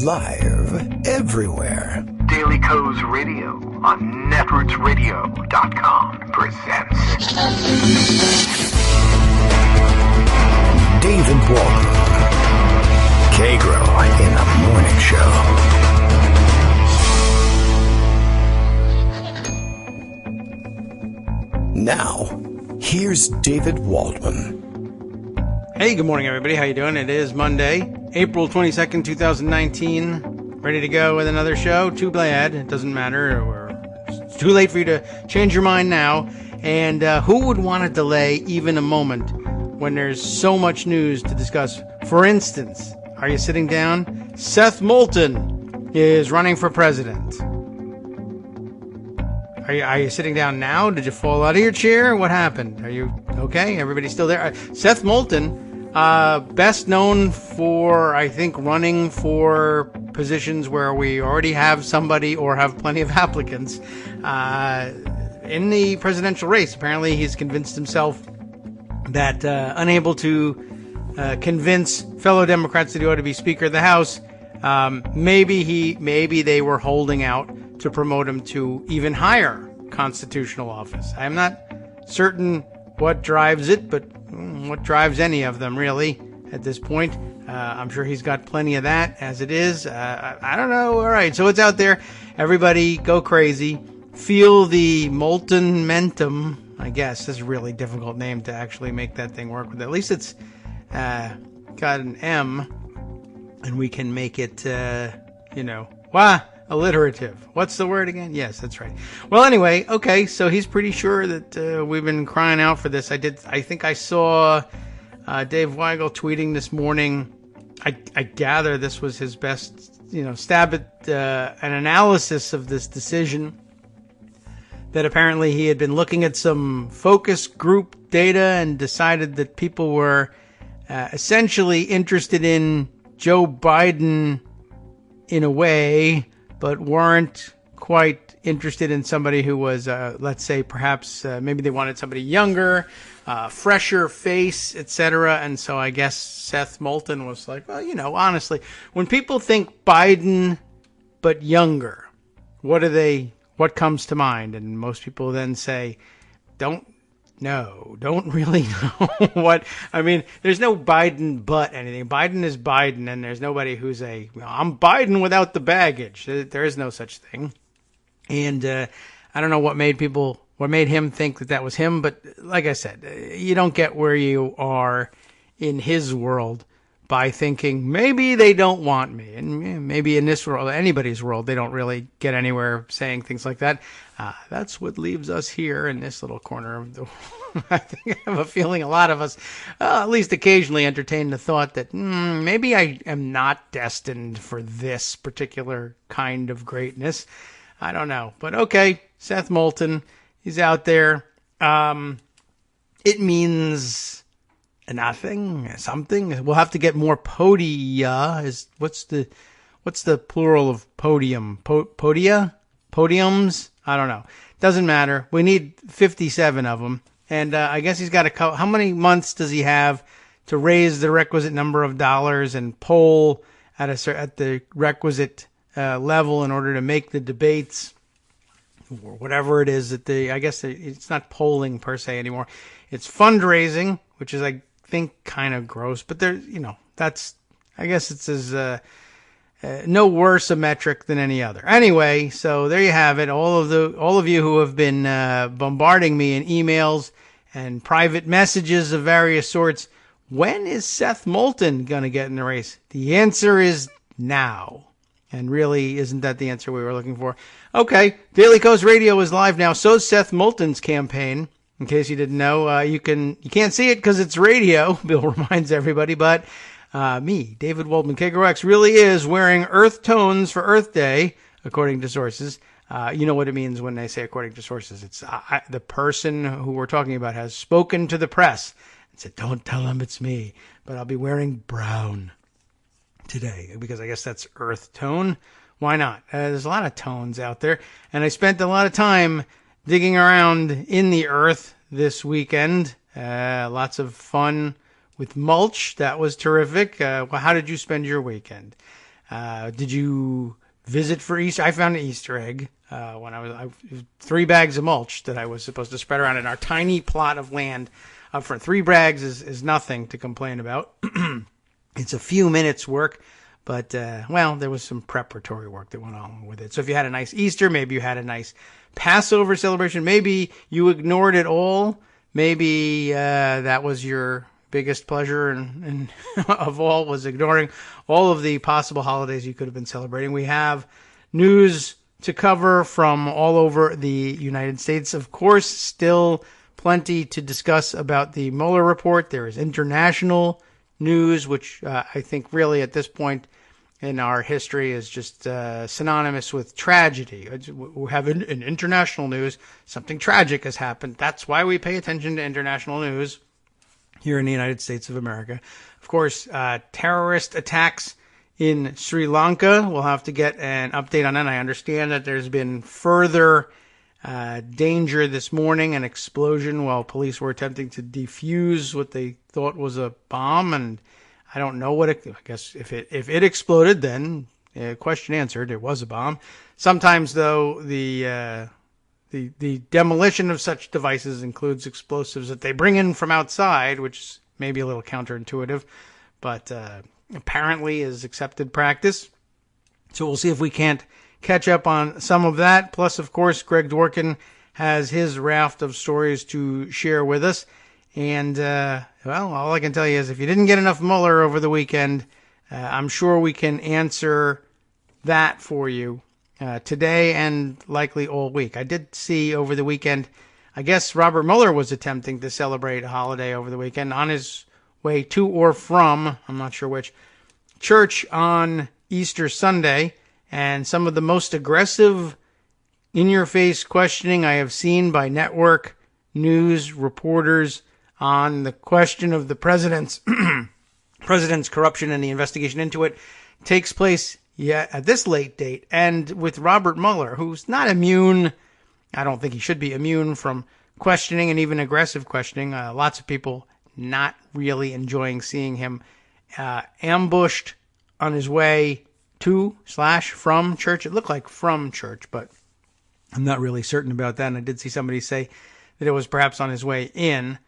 Live everywhere. Daily Co's Radio on netrootsradio.com presents David Walton. Kagro in the Morning Show. Now, here's David Waldman. Hey, good morning, everybody. How you doing? It is Monday, April 22nd, 2019. Ready to go with another show. Too bad. It doesn't matter. It's too late for you to change your mind now. And who would want to delay even a moment when there's so much news to discuss? For instance, are you sitting down? Seth Moulton is running for president. Are you sitting down now? Did you fall out of your chair? What happened? Are you okay? Everybody still there? Seth Moulton, best known for, I think, running for positions where we already have somebody or have plenty of applicants in the presidential race. Apparently, he's convinced himself that unable to convince fellow Democrats that he ought to be Speaker of the House, maybe they were holding out to promote him to even higher constitutional office. I'm not certain what drives it, but what drives any of them, really, at this point. I'm sure he's got plenty of that as it is. I don't know. All right, so it's out there. Everybody go crazy. Feel the molten mentum, I guess. This is a really difficult name to actually make that thing work with. At least it's got an M, and we can make it, alliterative. What's the word again? Yes, that's right. Well, anyway, okay, so he's pretty sure that we've been crying out for this. I think I saw Dave Weigel tweeting this morning. I gather this was his best, stab at an analysis of this decision, that apparently he had been looking at some focus group data and decided that people were essentially interested in Joe Biden in a way, but weren't quite interested in somebody who was, let's say, perhaps maybe they wanted somebody younger, fresher face, etc. And so I guess Seth Moulton was like, well, honestly, when people think Biden but younger, what comes to mind? And most people then say, don't really know what. I mean, there's no Biden but anything. Biden is Biden, and there's nobody who's I'm Biden without the baggage. There is no such thing. And I don't know what made him think that was him, but like I said, you don't get where you are in his world by thinking maybe they don't want me. And maybe in this world, anybody's world, they don't really get anywhere saying things like that. That's what leaves us here in this little corner of the world. I have a feeling a lot of us, at least occasionally, entertain the thought that maybe I am not destined for this particular kind of greatness. I don't know. But okay, Seth Moulton, he's out there. It means nothing, something. We'll have to get more podia. What's the plural of podium? Podia? Podiums? I don't know. Doesn't matter. We need 57 of them. And I guess he's got how many months does he have to raise the requisite number of dollars and poll at the requisite level in order to make the debates, or whatever it is that I guess it's not polling per se anymore. It's fundraising, which is, I think, kind of gross, but I guess it's as no worse a metric than any other. Anyway, so there you have it. All of you who have been bombarding me in emails and private messages of various sorts. When is Seth Moulton going to get in the race? The answer is now. And really, isn't that the answer we were looking for? Okay, Daily Co's Radio is live now. So's Seth Moulton's campaign. In case you didn't know, you can't see it because it's radio. Bill reminds everybody, but me, David Waldman, Kagro X, really is wearing earth tones for Earth Day, according to sources. You know what it means when they say according to sources. It's the person who we're talking about has spoken to the press and said, don't tell them it's me, but I'll be wearing brown today because I guess that's earth tone. Why not? There's a lot of tones out there, and I spent a lot of time digging around in the earth this weekend. Lots of fun with mulch. That was terrific. How did you spend your weekend? Did you visit for Easter? I found an Easter egg when I was 3 bags of mulch that I was supposed to spread around in our tiny plot of land up front. 3 bags is nothing to complain about. It's a few minutes work, but there was some preparatory work that went on with it. So if you had a nice Easter, maybe you had a nice Passover celebration, maybe you ignored it all. Maybe that was your biggest pleasure and of all, was ignoring all of the possible holidays you could have been celebrating. We have news to cover from all over the United States. Of course, still plenty to discuss about the Mueller report. There is international news, which I think really at this point in our history is just synonymous with tragedy. We have in international news, something tragic has happened. That's why we pay attention to international news here in the United States of America. Of course, terrorist attacks in Sri Lanka. We'll have to get an update on that. I understand that there's been further danger this morning, an explosion while police were attempting to defuse what they thought was a bomb, and I don't know I guess if it exploded, then question answered, it was a bomb. Sometimes, though, the demolition of such devices includes explosives that they bring in from outside, which may be a little counterintuitive, but apparently is accepted practice. So we'll see if we can't catch up on some of that. Plus, of course, Greg Dworkin has his raft of stories to share with us. And, all I can tell you is if you didn't get enough Mueller over the weekend, I'm sure we can answer that for you today and likely all week. I did see over the weekend, I guess Robert Mueller was attempting to celebrate a holiday over the weekend on his way to or from, I'm not sure which, church on Easter Sunday. And some of the most aggressive, in-your-face questioning I have seen by network news reporters on the question of the president's corruption and the investigation into it takes place at this late date. And with Robert Mueller, who's not immune, I don't think he should be immune from questioning and even aggressive questioning. Lots of people not really enjoying seeing him ambushed on his way to/from church. It looked like from church, but I'm not really certain about that. And I did see somebody say that it was perhaps on his way in,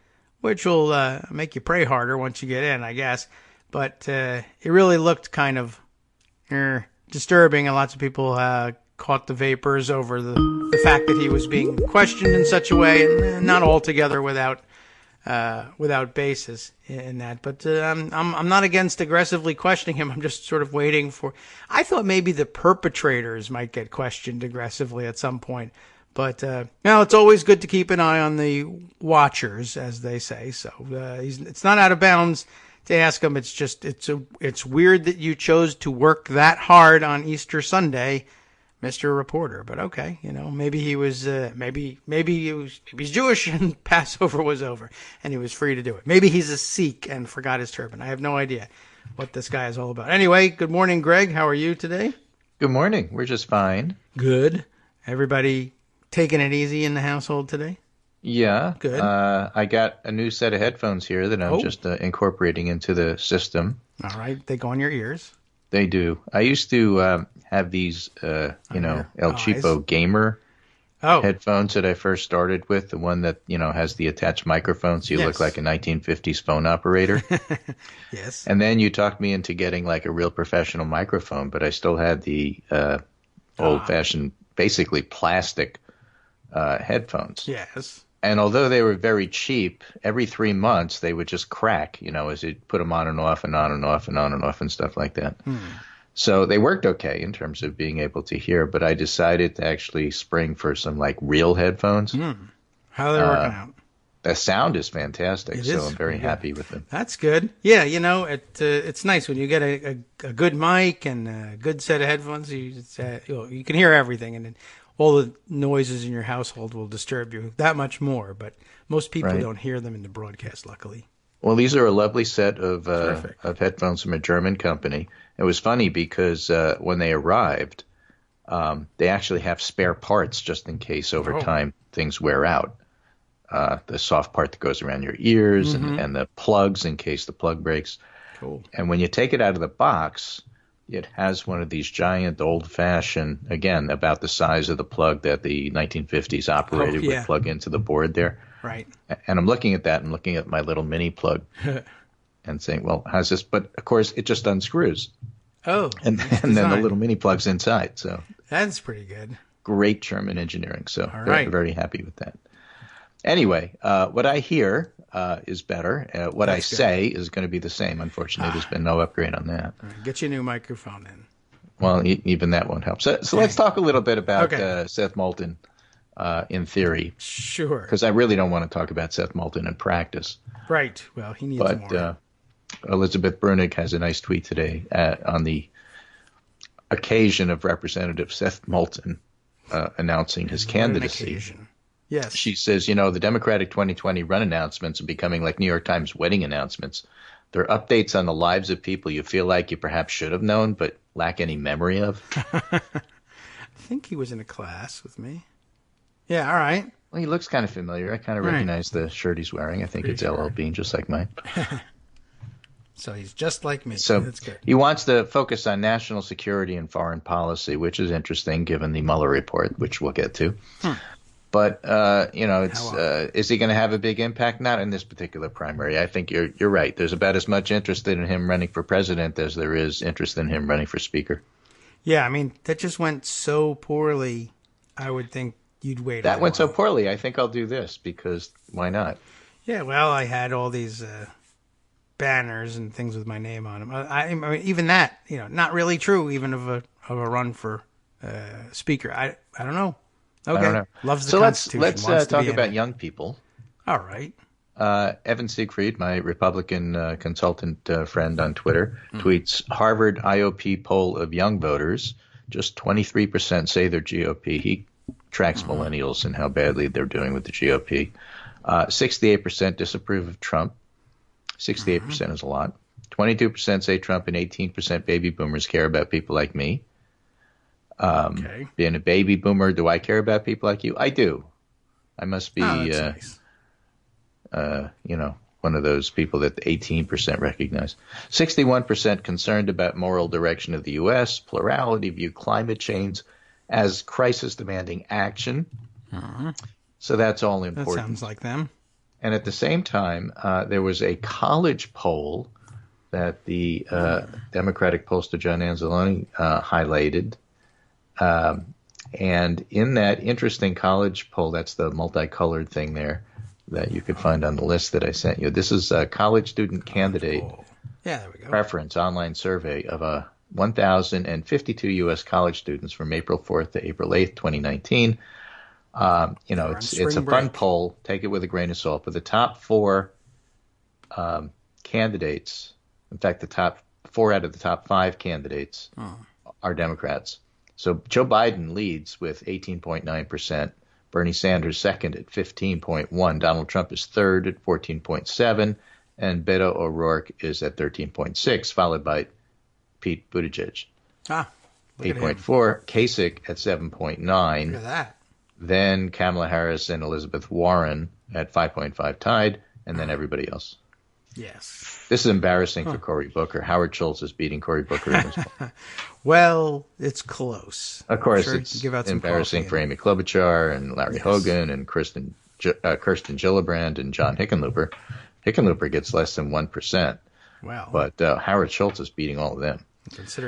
which will make you pray harder once you get in, I guess. But it really looked kind of disturbing, and lots of people caught the vapors over the fact that he was being questioned in such a way, and not altogether without basis in that. But I'm not against aggressively questioning him. I'm just sort of waiting for. I thought maybe the perpetrators might get questioned aggressively at some point. But it's always good to keep an eye on the watchers, as they say. So it's not out of bounds to ask him. It's just it's weird that you chose to work that hard on Easter Sunday, Mr. Reporter. But okay, maybe he was maybe he's Jewish and Passover was over and he was free to do it. Maybe he's a Sikh and forgot his turban. I have no idea what this guy is all about. Anyway, good morning, Greg. How are you today? Good morning. We're just fine. Good. Everybody taking it easy in the household today? Yeah. Good. I got a new set of headphones here that I'm just incorporating into the system. All right. They go on your ears? They do. I used to have these, El Cheapo gamer headphones that I first started with, the one that, has the attached microphone so you look like a 1950s phone operator. Yes. And then you talked me into getting like a real professional microphone, but I still had the old-fashioned, basically plastic headphones. Yes. And although they were very cheap, every 3 months they would just crack, as you put them on and off and on and off and on and off and stuff like that. So they worked okay in terms of being able to hear, but I decided to actually spring for some like real headphones. How are they working out? The sound is fantastic, so I'm very happy with them. That's good. Yeah, it's nice when you get a good mic and a good set of headphones. You can hear everything, and all the noises in your household will disturb you that much more. But most people don't hear them in the broadcast, luckily. Well, these are a lovely set of headphones from a German company. It was funny because when they arrived, they actually have spare parts just in case over time things wear out. The soft part that goes around your ears and the plugs in case the plug breaks. Cool. And when you take it out of the box, it has one of these giant old-fashioned, again, about the size of the plug that the 1950s operator would plug into the board there. Right. And I'm looking at that and looking at my little mini plug and saying, well, how's this? But, of course, it just unscrews. Oh. And then the little mini plug's inside. So that's pretty good. Great German engineering. So right. very happy with that. Anyway, what I hear is better. What I say is going to be the same. Unfortunately, there's been no upgrade on that. Right, get you a new microphone in. Well, even that won't help. So let's talk a little bit about Seth Moulton in theory. Sure. Because I really don't want to talk about Seth Moulton in practice. Right. Well, he needs more. But Elizabeth Brunig has a nice tweet today on the occasion of Representative Seth Moulton announcing his candidacy. Yes. She says, the Democratic 2020 run announcements are becoming like New York Times wedding announcements. They're updates on the lives of people you feel like you perhaps should have known but lack any memory of. I think he was in a class with me. Yeah, all right. Well, he looks kind of familiar. I kind of recognize the shirt he's wearing. I think it's LL Bean, just like mine. So he's just like me. So that's good. He wants to focus on national security and foreign policy, which is interesting given the Mueller report, which we'll get to. But, is he going to have a big impact? Not in this particular primary. I think you're right. There's about as much interest in him running for president as there is interest in him running for speaker. Yeah, I mean, that just went so poorly, I would think you'd wait That went so poorly. I think I'll do this because why not? Yeah, well, I had all these banners and things with my name on them. I mean, even that, not really true, even of a run for speaker. I don't know. Okay. I don't know. Loves the so Constitution. let's talk about young people. All right. Evan Siegfried, my Republican consultant friend on Twitter, tweets Harvard IOP poll of young voters. Just 23% say they're GOP. He tracks millennials and how badly they're doing with the GOP. 68% disapprove of Trump. 68% is a lot. 22% say Trump and 18% baby boomers care about people like me. Being a baby boomer, do I care about people like you? I do. I must be, nice. One of those people that 18% recognize. 61% concerned about moral direction of the U.S. Plurality view climate change as crisis-demanding action. So that's all important. That sounds like them. And at the same time, there was a college poll that the Democratic pollster John Anzalone highlighted. And in that interesting college poll, that's the multicolored thing there that you could find on the list that I sent you. This is a college student candidate there we go. preference online survey of 1,052 U.S. college students from April 4th to April 8th, 2019. It's a fun poll. Take it with a grain of salt. But the top four candidates, in fact, the top 4 out of the top 5 candidates are Democrats. So Joe Biden leads with 18.9%. Bernie Sanders second at 15.1%. Donald Trump is third at 14.7%. And Beto O'Rourke is at 13.6%, followed by Pete Buttigieg. 8.4%. Kasich at 7.9%. Look at that. Then Kamala Harris and Elizabeth Warren at 5.5 tied, and then everybody else. Yes. This is embarrassing for Cory Booker. Howard Schultz is beating Cory Booker in this one. Well, it's close. Of course, it's embarrassing for Amy Klobuchar and Larry Hogan and Kirsten Gillibrand and John Hickenlooper. Hickenlooper gets less than 1%. Wow. But Howard Schultz is beating all of them.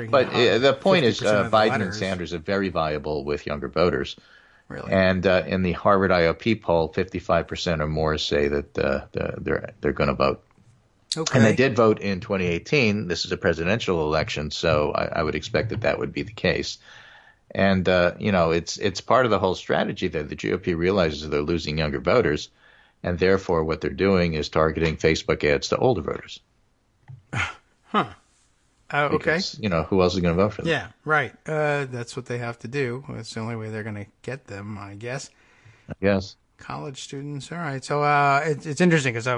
But the point is Biden and Sanders are very viable with younger voters. Really? And in the Harvard IOP poll, 55% or more say that they're going to vote. Okay. And they did vote in 2018. This is a presidential election, so I would expect that would be the case. And it's part of the whole strategy that the GOP realizes they're losing younger voters, and therefore what they're doing is targeting Facebook ads to older voters. Okay. Because, who else is going to vote for them? Yeah, right. That's what they have to do. That's the only way they're going to get them, I guess. Yes. College students. All right. So it's interesting because I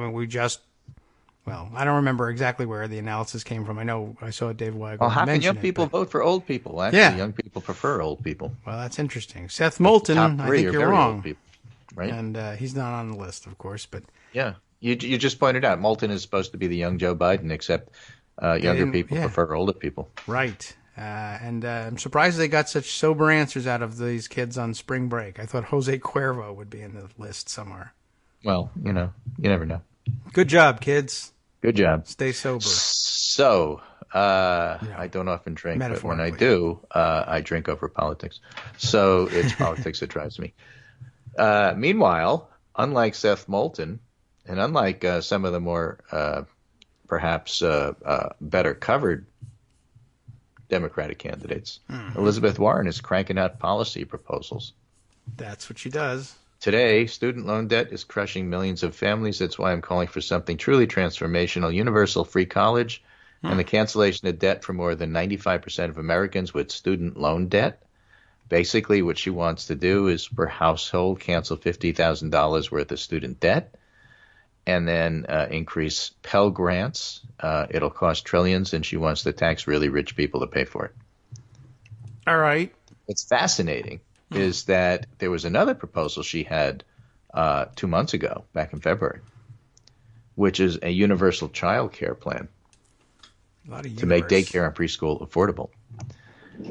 don't remember exactly where the analysis came from. I know I saw Dave Weigel. Well, how can young people vote for old people? Actually, young people prefer old people. Well, that's interesting. Seth Moulton, I think you're wrong. Old people, right? And he's not on the list, of course. But yeah, you just pointed out Moulton is supposed to be the young Joe Biden, except younger people prefer older people. Right. And I'm surprised they got such sober answers out of these kids on spring break. I thought Jose Cuervo would be in the list somewhere. Well, you never know. Good job, kids. Good job. Stay sober. So, I don't often drink, but when I do, I drink over politics. So it's politics that drives me. Meanwhile, unlike Seth Moulton, and unlike some of the more perhaps better covered Democratic candidates, Elizabeth Warren is cranking out policy proposals. That's what she does. Today, student loan debt is crushing millions of families. That's why I'm calling for something truly transformational: universal free college and the cancellation of debt for more than 95% of Americans with student loan debt. Basically, what she wants to do is per household cancel $50,000 worth of student debt and then increase Pell Grants. It'll cost trillions, and she wants to tax really rich people to pay for it. All right. What's fascinating is that there was another proposal she had 2 months ago, back in February, which is a universal child care plan to make daycare and preschool affordable.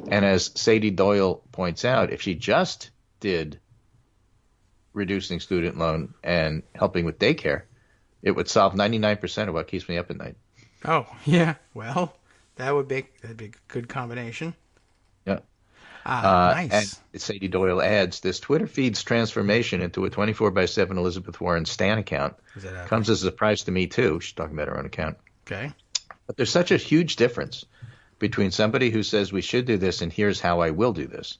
And as Sadie Doyle points out, if she just did reducing student loan and helping with daycare, it would solve 99% of what keeps me up at night. Oh, yeah. Well, that'd be a good combination. Yeah. Nice. And Sadie Doyle adds, this Twitter feed's transformation into a 24/7 Elizabeth Warren Stan account comes as a surprise to me, too. She's talking about her own account. Okay. But there's such a huge difference between somebody who says we should do this and here's how I will do this.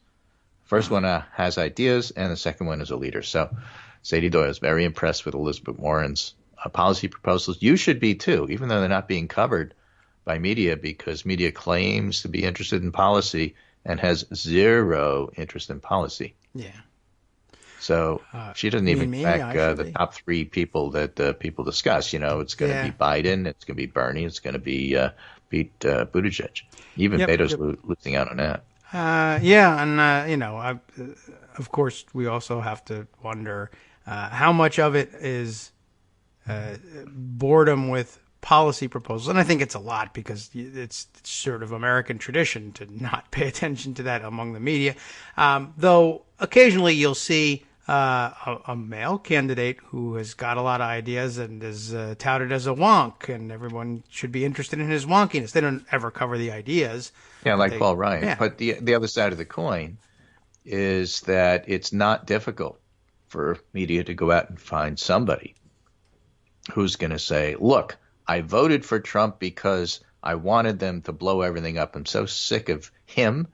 First one has ideas, and the second one is a leader. So Sadie Doyle is very impressed with Elizabeth Warren's policy proposals. You should be, too, even though they're not being covered by media, because media claims to be interested in policy and has zero interest in policy. Yeah. So she doesn't even track the top three people that people discuss. It's going to be Biden, it's going to be Bernie, it's going to be Pete Buttigieg. Even Beto's losing out on that. Of course, we also have to wonder how much of it is boredom with policy proposals. And I think it's a lot, because it's sort of American tradition to not pay attention to that among the media. Though occasionally you'll see a male candidate who has got a lot of ideas and is touted as a wonk, and everyone should be interested in his wonkiness. They don't ever cover the ideas. Yeah, like Paul Ryan. Yeah. But the other side of the coin is that it's not difficult for media to go out and find somebody who's going to say, look, I voted for Trump because I wanted them to blow everything up. I'm so sick of him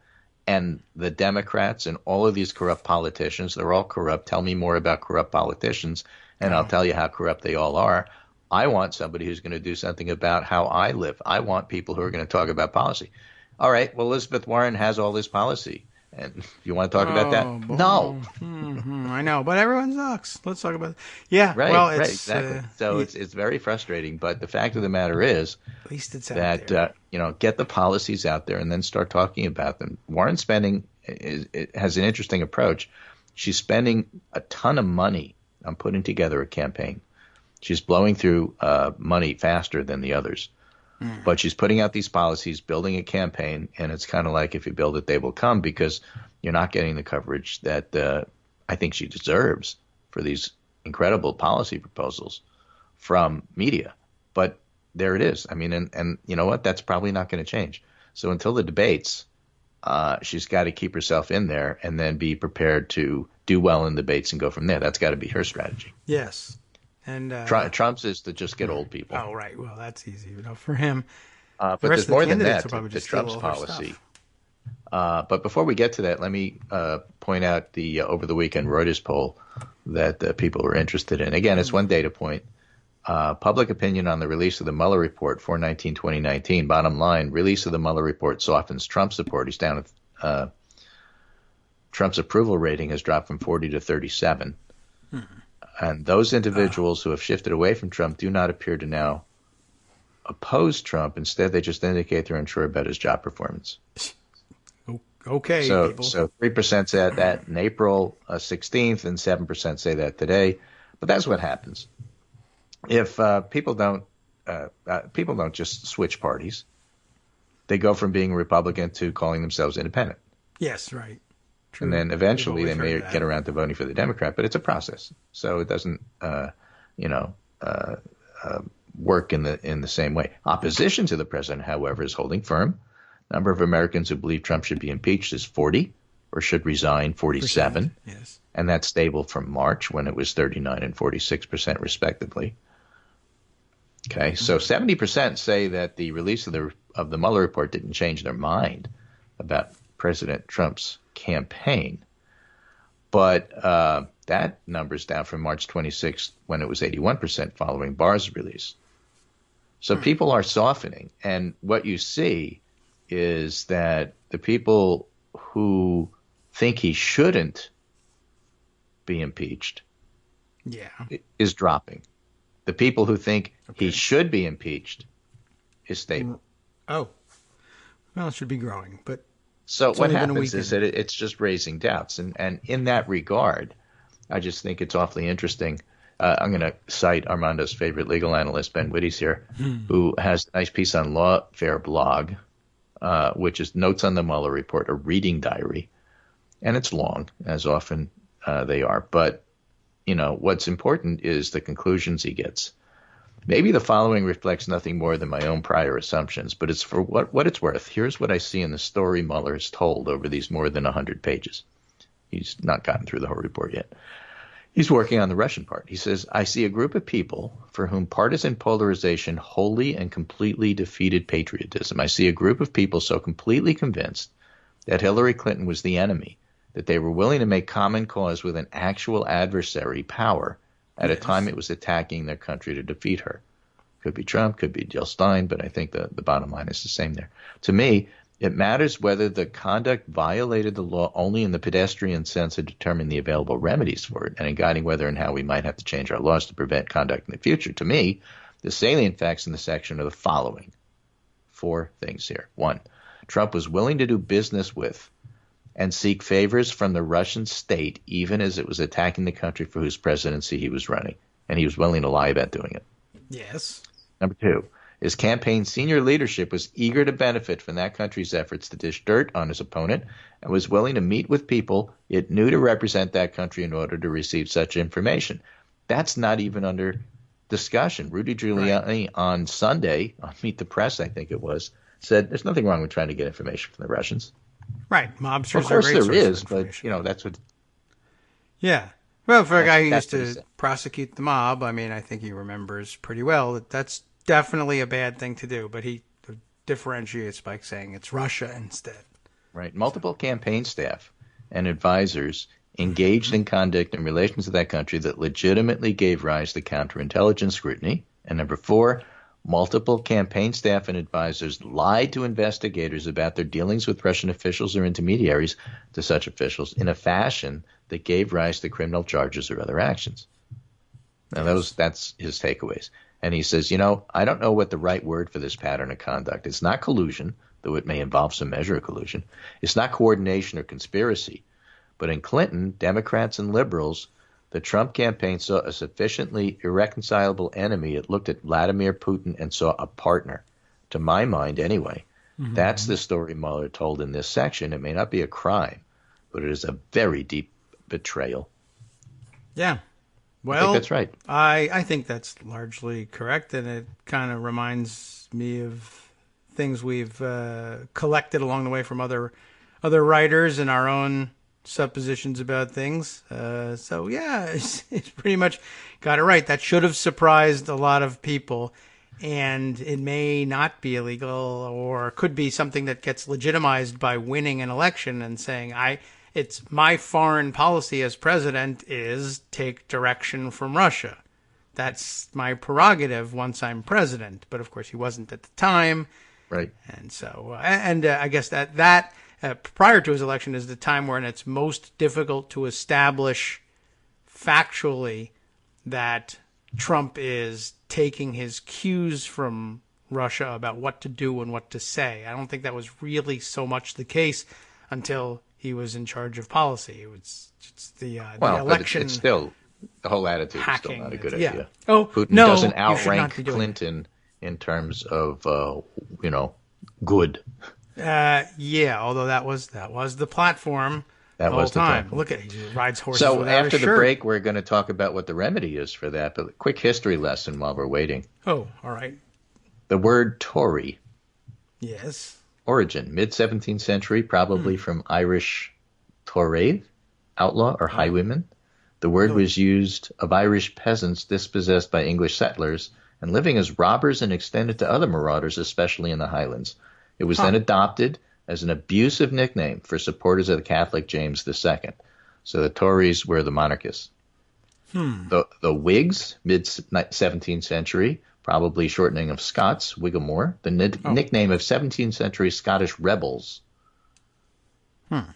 and the Democrats and all of these corrupt politicians. They're all corrupt. Tell me more about corrupt politicians, and I'll tell you how corrupt they all are. I want somebody who's going to do something about how I live. I want people who are going to talk about policy. All right, well, Elizabeth Warren has all this policy. And you want to talk about that? Boy. No. I know, but everyone sucks. Let's talk about it. Yeah, right, well, it's, right, exactly. So it's very frustrating. But the fact of the matter is, at least it's out there. Get the policies out there and then start talking about them. Warren spending has an interesting approach. She's spending a ton of money on putting together a campaign. She's blowing through money faster than the others. But she's putting out these policies, building a campaign, and it's kind of like if you build it, they will come, because you're not getting the coverage that I think she deserves for these incredible policy proposals from media. But there it is. I mean, and you know what? That's probably not going to change. So until the debates, she's got to keep herself in there and then be prepared to do well in debates and go from there. That's got to be her strategy. Yes. And Trump's is to just get old people. Oh, right. Well, that's easy for him. But there's more than that to Trump's policy. But before we get to that, let me point out the over the weekend Reuters poll that people were interested in. Again, it's one data point. Public opinion on the release of the Mueller report, 4/19/2019. Bottom line, release of the Mueller report softens Trump support. He's down. Trump's approval rating has dropped from 40 to 37. And those individuals who have shifted away from Trump do not appear to now oppose Trump. Instead, they just indicate they're unsure about his job performance. Okay. So people. 3% said that in April 16th, and 7% say that today. But that's what happens. If people don't just switch parties. they go from being Republican to calling themselves independent. Yes, right. True. And then eventually they may that. get around to voting for the Democrat, but it's a process. So it doesn't, work in the same way. Opposition to the president, however, is holding firm. Number of Americans who believe Trump should be impeached is 40 or should resign 47. Yes. And that's stable from March when it was 39 and 46% respectively. Okay, so 70% say that the release of the Mueller report didn't change their mind about President Trump's campaign. But that number's down from March 26th when it was 81% following Barr's release. So people are softening. And what you see is that the people who think he shouldn't be impeaced is dropping. The people who think he should be impeached is stable. Oh. Well, it should be growing, but so what happens is that it's just raising doubts. And in that regard, I just think it's awfully interesting. I'm going to cite Armando's favorite legal analyst, Ben Wittes here, who has a nice piece on Lawfare blog, which is Notes on the Mueller Report, a reading diary. And it's long, as often they are. But, what's important is the conclusions he gets. Maybe the following reflects nothing more than my own prior assumptions, but it's for what it's worth. Here's what I see in the story Mueller has told over these more than 100 pages. He's not gotten through the whole report yet. He's working on the Russian part. He says, I see a group of people for whom partisan polarization wholly and completely defeated patriotism. I see a group of people so completely convinced that Hillary Clinton was the enemy that they were willing to make common cause with an actual adversary power at a time it was attacking their country to defeat her. Could be Trump, could be Jill Stein, but I think the bottom line is the same there. To me, it matters whether the conduct violated the law only in the pedestrian sense of determining the available remedies for it and in guiding whether and how we might have to change our laws to prevent conduct in the future. To me, the salient facts in the section are the following. 4 things here. 1, Trump was willing to do business with and seek favors from the Russian state even as it was attacking the country for whose presidency he was running. And he was willing to lie about doing it. Yes. Number 2, his campaign senior leadership was eager to benefit from that country's efforts to dish dirt on his opponent and was willing to meet with people it knew to represent that country in order to receive such information. That's not even under discussion. Rudy Giuliani on Sunday, on Meet the Press, I think it was, said there's nothing wrong with trying to get information from the Russians. Right. Mobsters of course are a great there is, but, that's what... Yeah. Well, for a guy who used to prosecute the mob, I mean, I think he remembers pretty well that that's definitely a bad thing to do, but he differentiates by saying it's Russia instead. Right. Multiple campaign staff and advisors engaged in conduct in relation to that country that legitimately gave rise to counterintelligence scrutiny. And number 4, multiple campaign staff and advisors lied to investigators about their dealings with Russian officials or intermediaries to such officials in a fashion that gave rise to criminal charges or other actions. Now, that's his takeaways. And he says, I don't know what the right word for this pattern of conduct. It's not collusion, though it may involve some measure of collusion. It's not coordination or conspiracy. But in Clinton, Democrats and liberals, the Trump campaign saw a sufficiently irreconcilable enemy. It looked at Vladimir Putin and saw a partner. To my mind, anyway. Mm-hmm. That's the story Mueller told in this section. It may not be a crime, but it is a very deep betrayal. Yeah. Well, I think that's right. I think that's largely correct, and it kind of reminds me of things we've collected along the way from other writers and our own suppositions about things. So yeah, it's pretty much got it right. That should have surprised a lot of people, and it may not be illegal, or could be something that gets legitimized by winning an election and saying, it's my foreign policy as president is take direction from Russia. That's my prerogative once I'm president. But of course he wasn't at the time. Right. And so, I guess that prior to his election is the time when it's most difficult to establish factually that Trump is taking his cues from Russia about what to do and what to say. I don't think that was really so much the case until he was in charge of policy. It was just the election. But it's still, the whole attitude is still not a good idea. Oh, Putin no, doesn't outrank Clinton in terms of, good. Yeah, although that was the platform That the was whole the time. platform. Look at he rides horses So without after a the shirt. break, we're going to talk about what the remedy is for that. But a quick history lesson while we're waiting. Oh, all right. The word Tory, Yes. origin, mid-17th century, probably from Irish Torave, outlaw or highwayman. The word was used of Irish peasants dispossessed by English settlers and living as robbers and extended to other marauders, especially in the Highlands. It was then adopted as an abusive nickname for supporters of the Catholic James II. So the Tories were the monarchists. The Whigs, mid-17th century, probably shortening of Scots, Whigamore, the nickname of 17th century Scottish rebels. All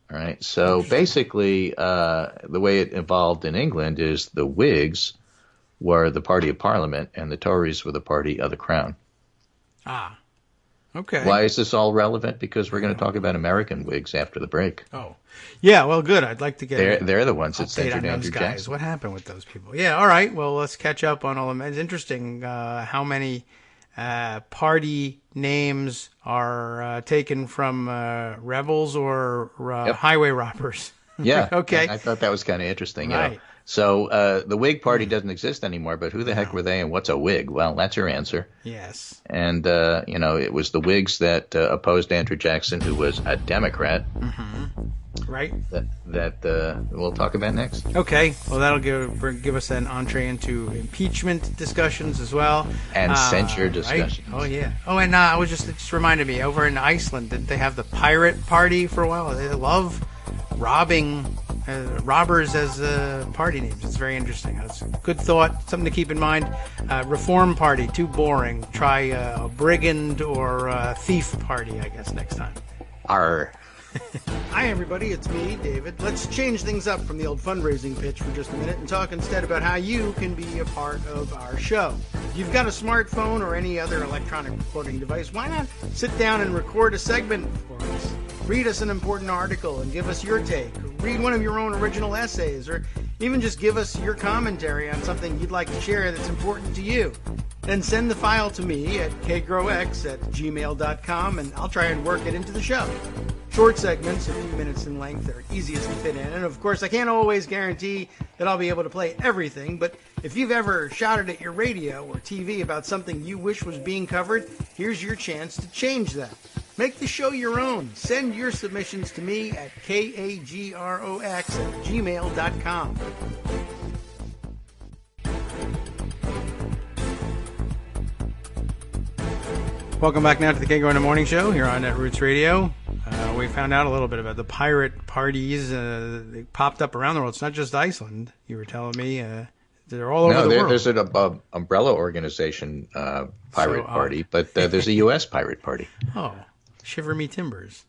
right. So basically, the way it evolved in England is the Whigs were the party of Parliament and the Tories were the party of the Crown. Ah. Okay. Why is this all relevant? Because we're going to talk about American Whigs after the break. Oh. Yeah, well, good. I'd like to get They're the ones that update censored on those Andrew guys. Jackson. What happened with those people? Yeah, all right. Well, let's catch up on all of them. It's interesting how many party names are taken from rebels or highway robbers. Yeah. Okay. I thought that was kind of interesting. Right. You know? So the Whig Party doesn't exist anymore, but who the heck were they and what's a Whig? Well, that's your answer. Yes. And, it was the Whigs that opposed Andrew Jackson, who was a Democrat. Right. That we'll talk about next. Okay. Well, that'll give us an entree into impeachment discussions as well. And censure right? discussions. Oh, yeah. Oh, and I was just reminded me, over in Iceland, didn't they have the pirate party for a while? They love robbing robbers as party names. It's very interesting. It's a good thought, something to keep in mind. Reform party, too boring. Try a brigand or a thief party, I guess, next time. Arr. Hi, everybody. It's me, David. Let's change things up from the old fundraising pitch for just a minute and talk instead about how you can be a part of our show. If you've got a smartphone or any other electronic recording device, why not sit down and record a segment for us? Read us an important article and give us your take. Or read one of your own original essays, or even just give us your commentary on something you'd like to share that's important to you. Then send the file to me at kagrox@gmail.com, and I'll try and work it into the show. Short segments, a few minutes in length, are easiest to fit in. And of course, I can't always guarantee that I'll be able to play everything, but if you've ever shouted at your radio or TV about something you wish was being covered, here's your chance to change that. Make the show your own. Send your submissions to me at kagrox@gmail.com. Welcome back now to the Kagro in the Morning Show here on Netroots Radio. We found out a little bit about the pirate parties. They popped up around the world. It's not just Iceland. You were telling me they're all over the world. There's an umbrella organization pirate party, but there's a U.S. pirate party. Oh, shiver me timbers.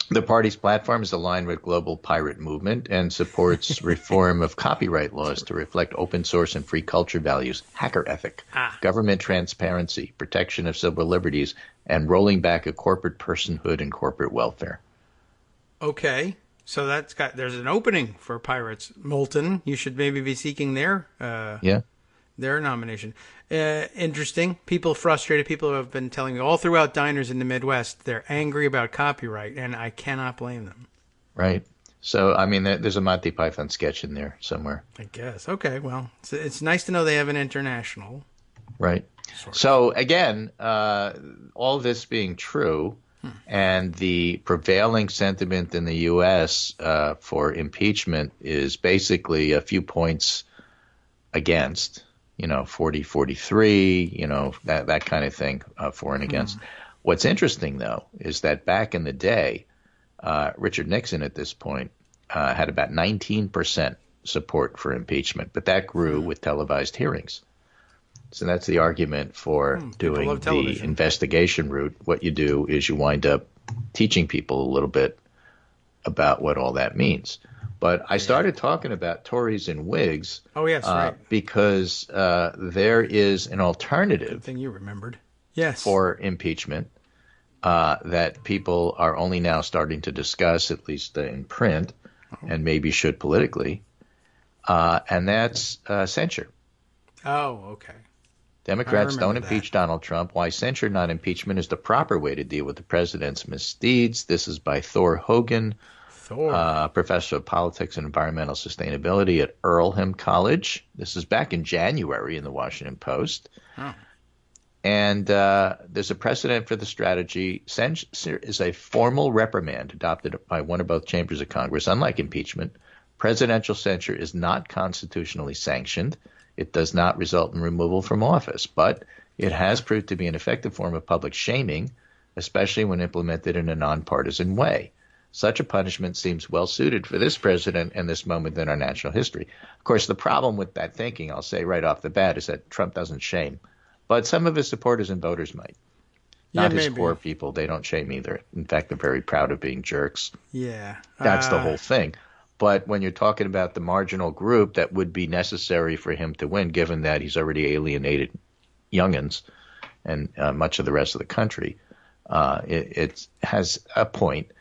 The party's platform is aligned with global pirate movement and supports reform of copyright laws to reflect open source and free culture values, hacker ethic, government transparency, protection of civil liberties, and rolling back of corporate personhood and corporate welfare. Okay, so there's an opening for pirates. Moulton, you should maybe be seeking their nomination. Interesting. Frustrated people who have been telling me all throughout diners in the Midwest, they're angry about copyright, and I cannot blame them. Right. So, I mean, there's a Monty Python sketch in there somewhere. I guess. Okay, well, it's nice to know they have an international. Right. So, again, all this being true, and the prevailing sentiment in the U.S. For impeachment is basically a few points against, 40-43, that kind of thing, for and against. What's interesting, though, is that back in the day, Richard Nixon at this point had about 19% support for impeachment, but that grew with televised hearings. So that's the argument for doing the investigation route. What you do is you wind up teaching people a little bit about what all that means. But I started talking about Tories and Whigs. Oh, yes, right. Because there is an alternative. Good thing you remembered. Yes. For impeachment that people are only now starting to discuss, at least in print, and maybe should politically, and that's censure. Oh, okay. Democrats don't impeach Donald Trump. Why censure, not impeachment, is the proper way to deal with the president's misdeeds. This is by Thor Hogan, professor of politics and environmental sustainability at Earlham College. This is back in January in the Washington Post. Oh. And there's a precedent for the strategy. Censure is a formal reprimand adopted by one or both chambers of Congress. Unlike impeachment, presidential censure is not constitutionally sanctioned. It does not result in removal from office, but it has proved to be an effective form of public shaming, especially when implemented in a nonpartisan way. Such a punishment seems well suited for this president and this moment in our national history. Of course, the problem with that thinking, I'll say right off the bat, is that Trump doesn't shame, but some of his supporters and voters might. Not his core people. They don't shame either. In fact, they're very proud of being jerks. Yeah. That's the whole thing. But when you're talking about the marginal group that would be necessary for him to win, given that he's already alienated youngins and much of the rest of the country, it has a point.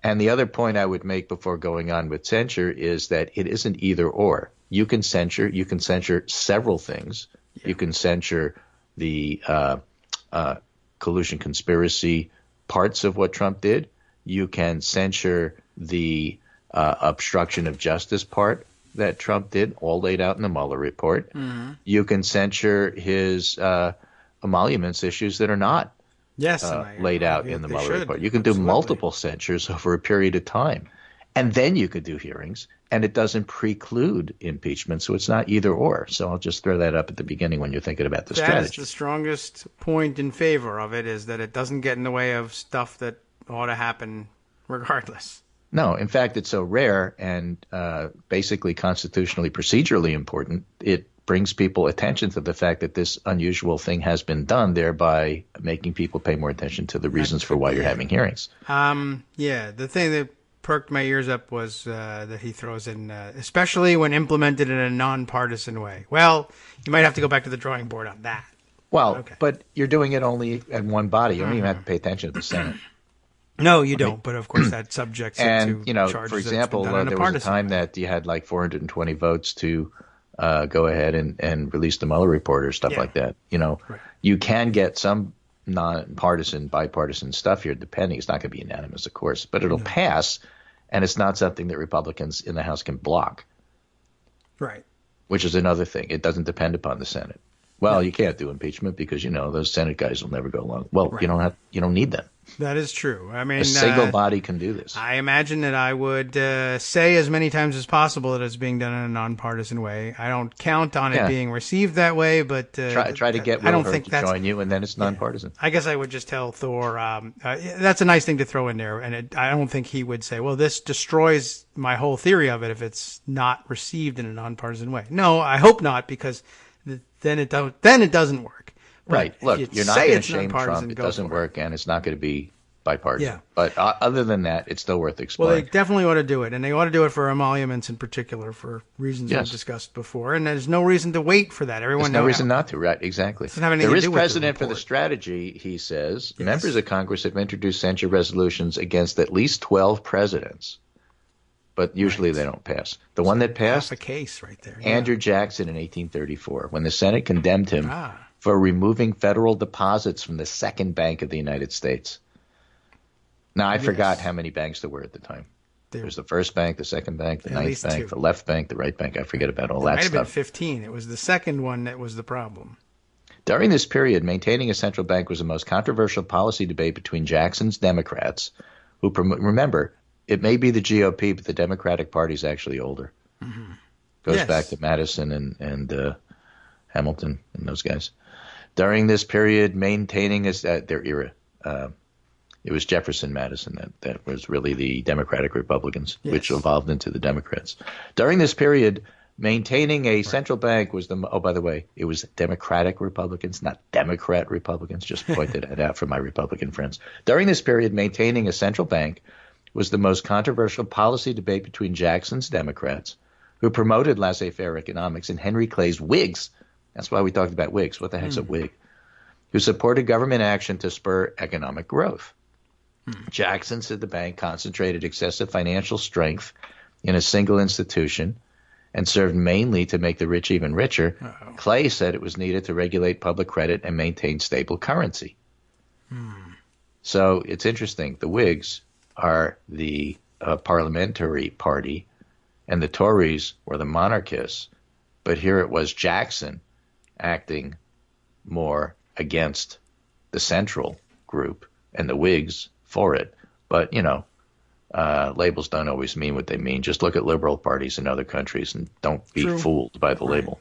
And the other point I would make before going on with censure is that it isn't either or. You can censure several things. Yeah. You can censure the collusion conspiracy parts of what Trump did. You can censure the obstruction of justice part that Trump did, all laid out in the Mueller report. Mm-hmm. You can censure his emoluments issues that are not laid out in the Mueller report. You can do multiple censures over a period of time. And then you could do hearings, and it doesn't preclude impeachment, so it's not either or. So I'll just throw that up at the beginning when you're thinking about the strategy. That is the strongest point in favor of it, is that it doesn't get in the way of stuff that ought to happen regardless. No, in fact, it's so rare and basically constitutionally, procedurally important, it brings people attention to the fact that this unusual thing has been done, thereby making people pay more attention to the reasons for why you're having hearings. The thing that perked my ears up was that he throws in, especially when implemented in a nonpartisan way. Well, you might have to go back to the drawing board on that. Well, but you're doing it only at one body. You don't even have to pay attention to the Senate. No, you don't. But of course, that subjects it to charges. For example, there was a time that you had like 420 votes to go ahead and release the Mueller report or stuff like that. You can get some non-partisan, bipartisan stuff here, depending. It's not going to be unanimous, of course, but it'll pass, and it's not something that Republicans in the House can block. Right. Which is another thing. It doesn't depend upon the Senate. Well, you can't do impeachment because those Senate guys will never go along. Well, you don't need them. That is true. I mean, a single body can do this. I imagine that I would say as many times as possible that it's being done in a nonpartisan way. I don't count on it being received that way, but try to get Will Hurd to join you, and then it's nonpartisan. I guess I would just tell Thor that's a nice thing to throw in there, and I don't think he would say, "Well, this destroys my whole theory of it if it's not received in a nonpartisan way." No, I hope not, because then it doesn't work. Right. Look, you're not going to shame Trump. It doesn't work, and it's not going to be bipartisan. Yeah. But other than that, it's still worth exploring. Well, they definitely ought to do it, and they ought to do it for emoluments in particular for reasons we've discussed before. And there's no reason to wait for that. There's no reason not to. Right. Exactly. There is precedent for the strategy, he says. Yes. Members of Congress have introduced censure resolutions against at least 12 presidents, but usually they don't pass. The one that passed, half a case right there. Andrew Jackson in 1834, when the Senate condemned him for removing federal deposits from the second bank of the United States. Now, I forgot how many banks there were at the time. There was the first bank, the second bank, the ninth bank, the left bank, the right bank. I forget about all that stuff. It might have been 15. It was the second one that was the problem. During this period, maintaining a central bank was the most controversial policy debate between Jackson's Democrats, who, remember, it may be the GOP, but the Democratic Party is actually older. Mm-hmm. Goes back to Madison and Hamilton and those guys. During this period, maintaining their era, it was Jefferson, Madison that was really the Democratic Republicans, which evolved into the Democrats. During this period, maintaining a central bank was by the way, it was Democratic Republicans, not Democrat Republicans. Just pointed that out for my Republican friends. During this period, maintaining a central bank was the most controversial policy debate between Jackson's Democrats, who promoted laissez-faire economics, and Henry Clay's Whigs. That's why we talked about Whigs. What the heck's a Whig? Who supported government action to spur economic growth. Jackson said the bank concentrated excessive financial strength in a single institution and served mainly to make the rich even richer. Uh-oh. Clay said it was needed to regulate public credit and maintain stable currency. So it's interesting. The Whigs are the parliamentary party, and the Tories were the monarchists. But here it was Jackson acting more against the central group and the Whigs for it. But, labels don't always mean what they mean. Just look at liberal parties in other countries and don't be fooled by the label.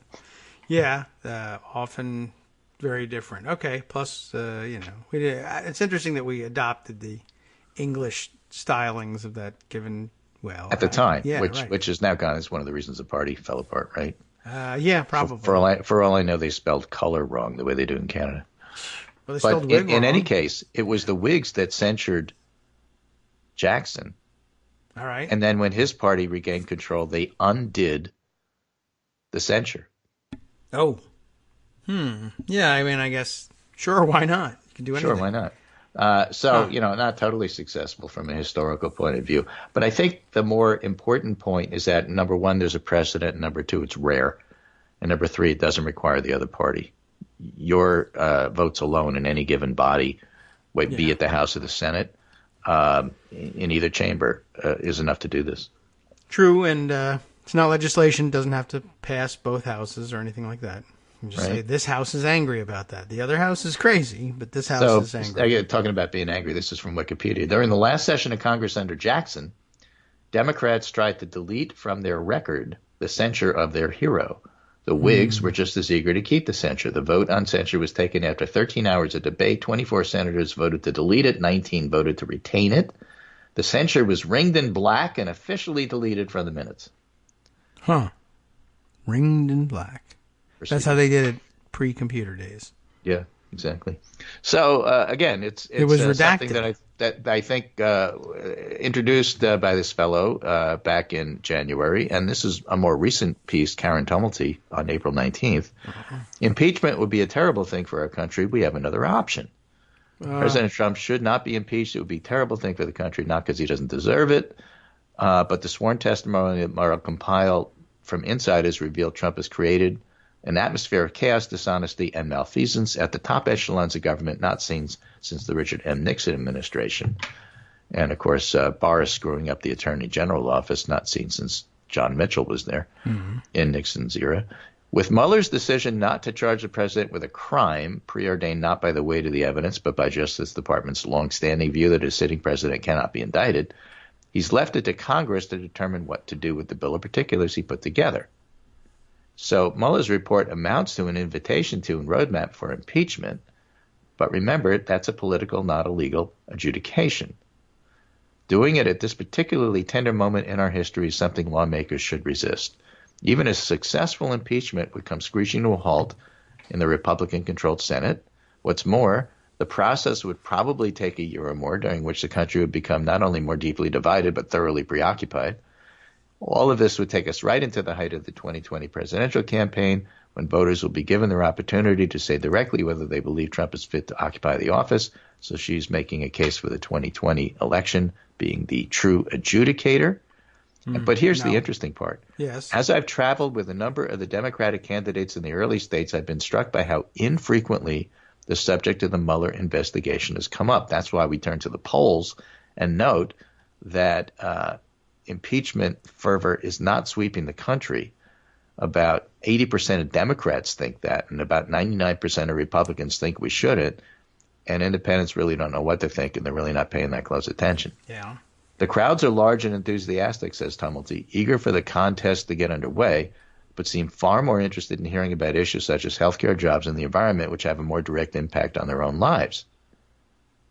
Yeah, often very different. Okay, plus, it's interesting that we adopted the English stylings of that given, at the time, right. which is now gone. It's one of the reasons the party fell apart, right? Yeah, probably. For all I know, they spelled color wrong the way they do in Canada. Well, they spelled wig wrong. In any case, it was the Whigs that censured Jackson. All right. And then when his party regained control, they undid the censure. Oh. Yeah, I mean, I guess, sure, why not? You can do anything. Sure, why not? Not totally successful from a historical point of view. But I think the more important point is that, number one, there's a precedent. Number two, it's rare. And number three, it doesn't require the other party. Your votes alone in any given body, be it the House or the Senate, in either chamber, is enough to do this. True, and it's not legislation. Doesn't have to pass both houses or anything like that. You just say, this house is angry about that. The other house is crazy, but this house is angry. Talking about being angry, this is from Wikipedia. During the last session of Congress under Jackson, Democrats tried to delete from their record the censure of their hero. The Whigs were just as eager to keep the censure. The vote on censure was taken after 13 hours of debate. 24 senators voted to delete it. 19 voted to retain it. The censure was ringed in black and officially deleted from the minutes. Huh. Ringed in black. That's how they did it pre-computer days. Yeah, exactly. So again, it was redacted. Something that I think introduced by this fellow back in January, and this is a more recent piece, Karen Tumulty, on April 19th. Impeachment would be a terrible thing for our country. We have another option. President Trump should not be impeached. It would be a terrible thing for the country, not because he doesn't deserve it, but the sworn testimony that Mara compiled from insiders revealed Trump has created an atmosphere of chaos, dishonesty, and malfeasance at the top echelons of government not seen since the Richard M. Nixon administration. And, of course, Barr is screwing up the Attorney General office, not seen since John Mitchell was there in Nixon's era. With Mueller's decision not to charge the president with a crime, preordained not by the weight of the evidence, but by Justice Department's longstanding view that a sitting president cannot be indicted, he's left it to Congress to determine what to do with the bill of particulars he put together. So Mueller's report amounts to an invitation to and roadmap for impeachment. But remember, that's a political, not a legal adjudication. Doing it at this particularly tender moment in our history is something lawmakers should resist. Even a successful impeachment would come screeching to a halt in the Republican-controlled Senate. What's more, the process would probably take a year or more, during which the country would become not only more deeply divided, but thoroughly preoccupied. All of this would take us right into the height of the 2020 presidential campaign, when voters will be given their opportunity to say directly whether they believe Trump is fit to occupy the office. So she's making a case for the 2020 election being the true adjudicator. But here's the interesting part. Yes. As I've traveled with a number of the Democratic candidates in the early states, I've been struck by how infrequently the subject of the Mueller investigation has come up. That's why we turn to the polls and note that impeachment fervor is not sweeping the country. About 80% of Democrats think that, and about 99% of Republicans think we shouldn't, and independents really don't know what to think, and they're really not paying that close attention. Yeah. The crowds are large and enthusiastic, says Tumulty, eager for the contest to get underway, but seem far more interested in hearing about issues such as healthcare, jobs, and the environment, which have a more direct impact on their own lives.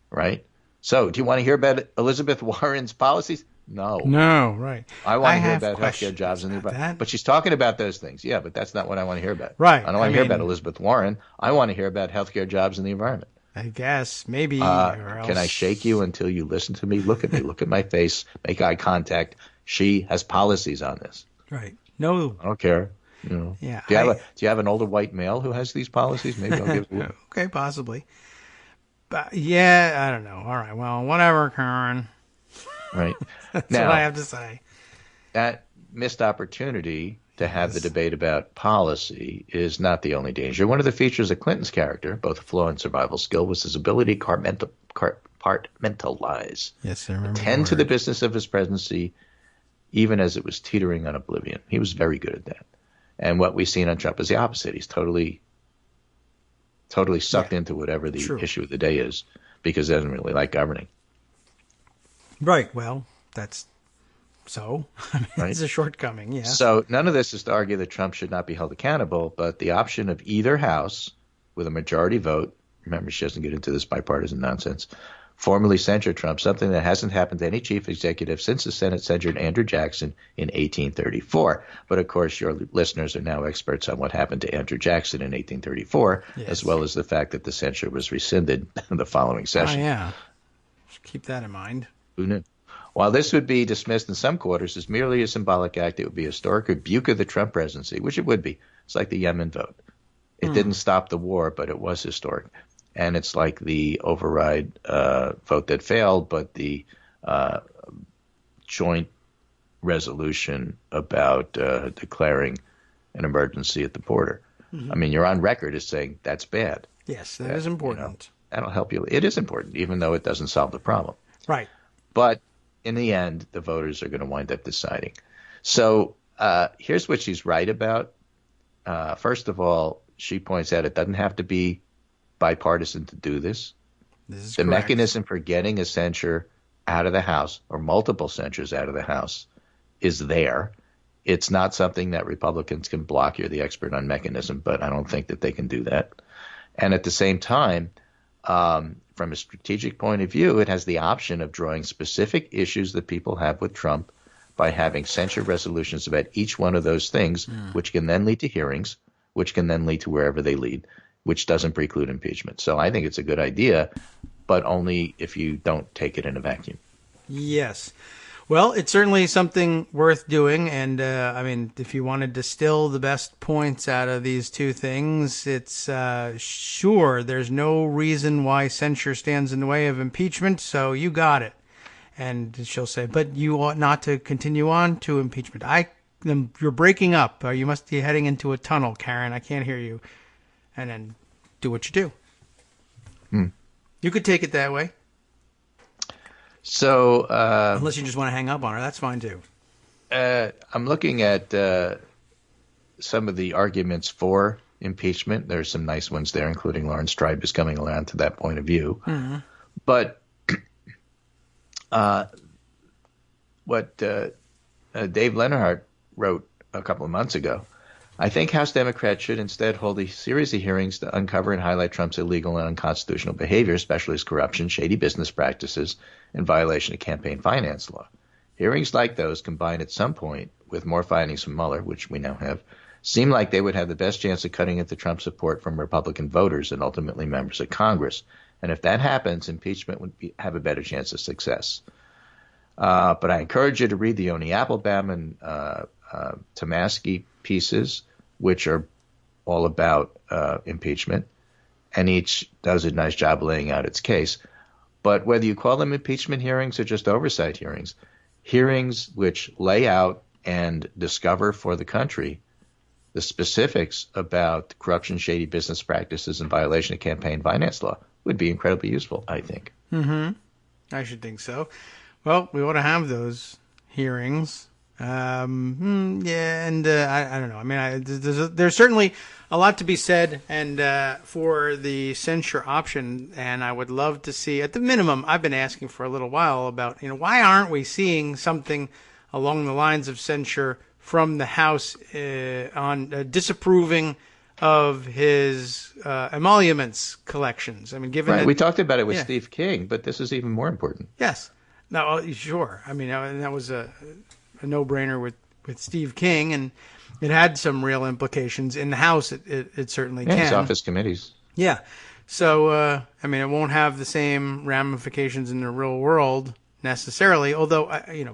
Right? So, do you want to hear about Elizabeth Warren's policies? No. No, right. I want to hear about healthcare, jobs, and the environment. But she's talking about those things. Yeah, but that's not what I want to hear about. Right. I don't want to hear about Elizabeth Warren. I want to hear about healthcare, jobs, and the environment. I guess, maybe. Or else... Can I shake you until you listen to me? Look at me. Look at my face. Make eye contact. She has policies on this. Right. No. I don't care. You know. Yeah. Do you have an older white male who has these policies? Maybe I'll give you. Okay, possibly. But yeah, I don't know. All right. Well, whatever, Karen. Right. That's what I have to say. That missed opportunity to have the debate about policy is not the only danger. One of the features of Clinton's character, both a flaw and survival skill, was his ability to compartmentalize, Yes, I remember. attend to the business of his presidency, even as it was teetering on oblivion. He was very good at that. And what we've seen on Trump is the opposite. He's totally sucked into whatever the issue of the day is because he doesn't really like governing. Right. Well, that's so. I mean, Right? It's a shortcoming, yeah. So none of this is to argue that Trump should not be held accountable, but the option of either house with a majority vote, remember she doesn't get into this bipartisan nonsense, formally censure Trump, something that hasn't happened to any chief executive since the Senate censured Andrew Jackson in 1834. But of course, your listeners are now experts on what happened to Andrew Jackson in 1834, as well as the fact that the censure was rescinded in the following session. Oh, yeah. Just keep that in mind. Who knew? While this would be dismissed in some quarters as merely a symbolic act, it would be a historic rebuke of the Trump presidency, which it would be. It's like the Yemen vote. It didn't stop the war, but it was historic. And it's like the override vote that failed, but the joint resolution about declaring an emergency at the border. I mean, you're on record as saying that's bad. Yes, that is important. You know, that'll help you. It is important, even though it doesn't solve the problem. Right. But in the end, the voters are going to wind up deciding. So here's what she's right about. First of all, she points out it doesn't have to be bipartisan to do this. This is the correct. mechanism for getting a censure out of the House or multiple censures out of the House is there. It's not something that Republicans can block. You're the expert on mechanism, but I don't think that they can do that. And at the same time, from a strategic point of view, it has the option of drawing specific issues that people have with Trump by having censure resolutions about each one of those things, which can then lead to hearings, which can then lead to wherever they lead, which doesn't preclude impeachment. So I think it's a good idea, but only if you don't take it in a vacuum. Yes. Well, it's certainly something worth doing. And, I mean, if you want to distill the best points out of these two things, it's sure there's no reason why censure stands in the way of impeachment, so you got it. And she'll say, but you ought not to continue on to impeachment. You're breaking up. You must be heading into a tunnel, Karen. I can't hear you. And then do what you do. You could take it that way. So, unless you just want to hang up on her, that's fine too. I'm looking at some of the arguments for impeachment. There's some nice ones there, including Lawrence Tribe is coming around to that point of view. Mm-hmm. But what Dave Lenhardt wrote a couple of months ago, I think House Democrats should instead hold a series of hearings to uncover and highlight Trump's illegal and unconstitutional behavior, especially his corruption, shady business practices, and violation of campaign finance law. Hearings like those, combined at some point with more findings from Mueller, which we now have, seem like they would have the best chance of cutting into Trump's support from Republican voters and ultimately members of Congress. And if that happens, impeachment would have a better chance of success. But I encourage you to read the Oni Applebaum and Tomasky pieces, which are all about impeachment, and each does a nice job laying out its case. But whether you call them impeachment hearings or just oversight hearings, hearings which lay out and discover for the country the specifics about corruption, shady business practices, and violation of campaign finance law would be incredibly useful, I think. Mm-hmm. I should think so. Well, we ought to have those hearings. I don't know. I mean, there's certainly a lot to be said, and for the censure option. And I would love to see, at the minimum, I've been asking for a little while about, why aren't we seeing something along the lines of censure from the House on disapproving of his emoluments collections? I mean, given that, we talked about it with Steve King, but this is even more important. Yes. No, sure. I mean, that was a no-brainer with Steve King, and it had some real implications in the House. It certainly can. His office committees. Yeah. So, I mean, it won't have the same ramifications in the real world necessarily, although,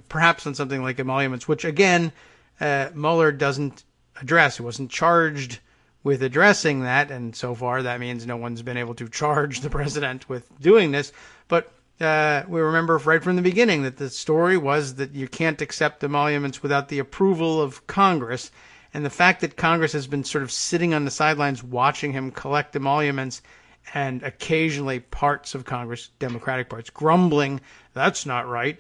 perhaps on something like emoluments, which, again, Mueller doesn't address. He wasn't charged with addressing that, and so far that means no one's been able to charge the president with doing this. But we remember right from the beginning that the story was that you can't accept emoluments without the approval of Congress. And the fact that Congress has been sort of sitting on the sidelines watching him collect emoluments, and occasionally parts of Congress, Democratic parts, grumbling, that's not right.